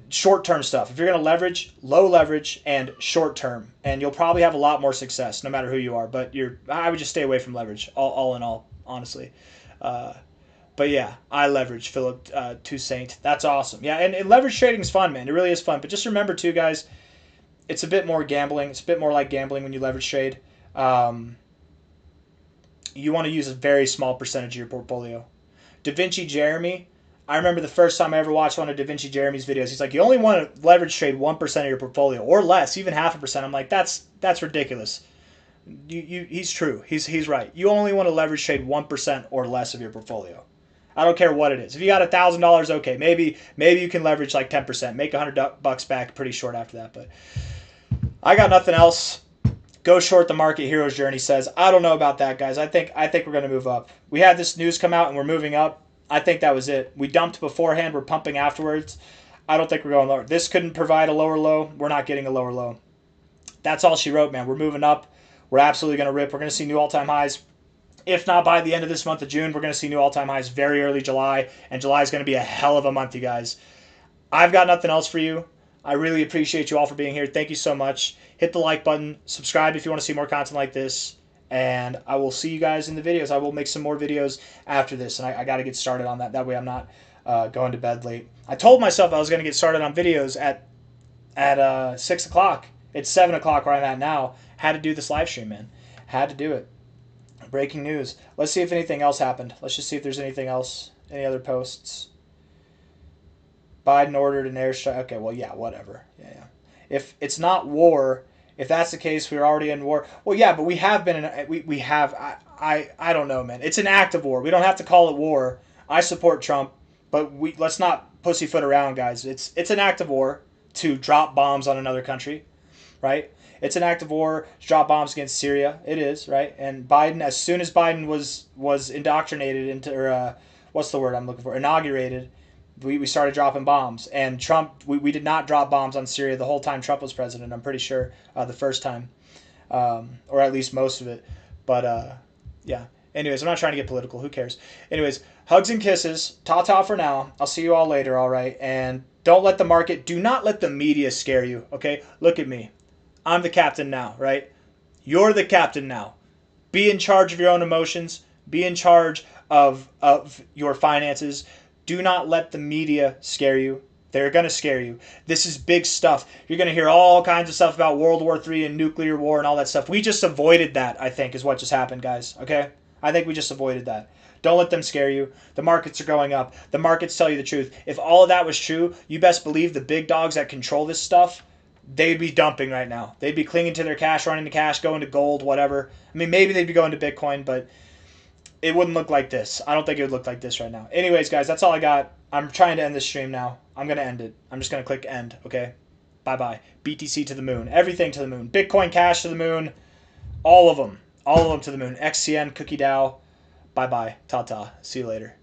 [SPEAKER 1] short-term stuff. If you're going to leverage, low leverage and short-term, and you'll probably have a lot more success no matter who you are. But I would just stay away from leverage, all in all, honestly. But yeah, I leverage Philip Toussaint. That's awesome. Yeah, and leverage trading is fun, man. It really is fun. But just remember too, guys, it's a bit more gambling. It's a bit more like gambling when you leverage trade. You want to use a very small percentage of your portfolio. Da Vinci Jeremy, I remember the first time I ever watched one of Da Vinci Jeremy's videos. He's like, you only want to leverage trade 1% of your portfolio or less, even 0.5%. I'm like, that's ridiculous. He's true. He's right. You only want to leverage trade 1% or less of your portfolio. I don't care what it is. If you got $1,000, okay, maybe you can leverage like 10%, make $100 back pretty short after that. But I got nothing else. Go short the market, hero's journey says. I don't know about that, guys. I think we're going to move up. We had this news come out and we're moving up. I think that was it. We dumped beforehand. We're pumping afterwards. I don't think we're going lower. This couldn't provide a lower low. We're not getting a lower low. That's all she wrote, man. We're moving up. We're absolutely going to rip. We're going to see new all-time highs. If not by the end of this month of June, we're going to see new all-time highs very early July. And July is going to be a hell of a month, you guys. I've got nothing else for you. I really appreciate you all for being here. Thank you so much. Hit the like button. Subscribe if you want to see more content like this. And I will see you guys in the videos. I will make some more videos after this. And I got to get started on that. That way I'm not going to bed late. I told myself I was going to get started on videos at 6 o'clock. It's 7 o'clock where I'm at now. Had to do this live stream, man. Had to do it. Breaking news. Let's see if anything else happened. Let's just see if there's anything else. Any other posts? Biden ordered an airstrike. Okay, well, yeah, whatever. Yeah. If it's not war, if that's the case, we're already in war. Well, yeah, but we have been in. We have. I don't know, man. It's an act of war. We don't have to call it war. I support Trump, but let's not pussyfoot around, guys. It's an act of war to drop bombs on another country, right? It's an act of war to drop bombs against Syria. It is, right? And Biden, as soon as Biden was indoctrinated into, or what's the word I'm looking for? Inaugurated. We started dropping bombs. And Trump, we did not drop bombs on Syria the whole time Trump was president, I'm pretty sure, the first time. Or at least most of it. But, yeah. Anyways, I'm not trying to get political. Who cares? Anyways, hugs and kisses. Ta-ta for now. I'll see you all later, all right? And don't let the market, do not let the media scare you, okay? Look at me. I'm the captain now, right? You're the captain now. Be in charge of your own emotions. Be in charge of your finances. Do not let the media scare you. They're going to scare you. This is big stuff. You're going to hear all kinds of stuff about World War III and nuclear war and all that stuff. We just avoided that, I think, is what just happened, guys. Okay? I think we just avoided that. Don't let them scare you. The markets are going up. The markets tell you the truth. If all of that was true, you best believe the big dogs that control this stuff, they'd be dumping right now. They'd be clinging to their cash, running to cash, going to gold, whatever. I mean, maybe they'd be going to Bitcoin, but it wouldn't look like this. I don't think it would look like this right now. Anyways, guys, that's all I got. I'm trying to end this stream now. I'm going to end it. I'm just going to click end, okay? Bye-bye. BTC to the moon. Everything to the moon. Bitcoin Cash to the moon. All of them. All of them to the moon. XCN, Cookie DAO. Bye-bye. Ta-ta. See you later.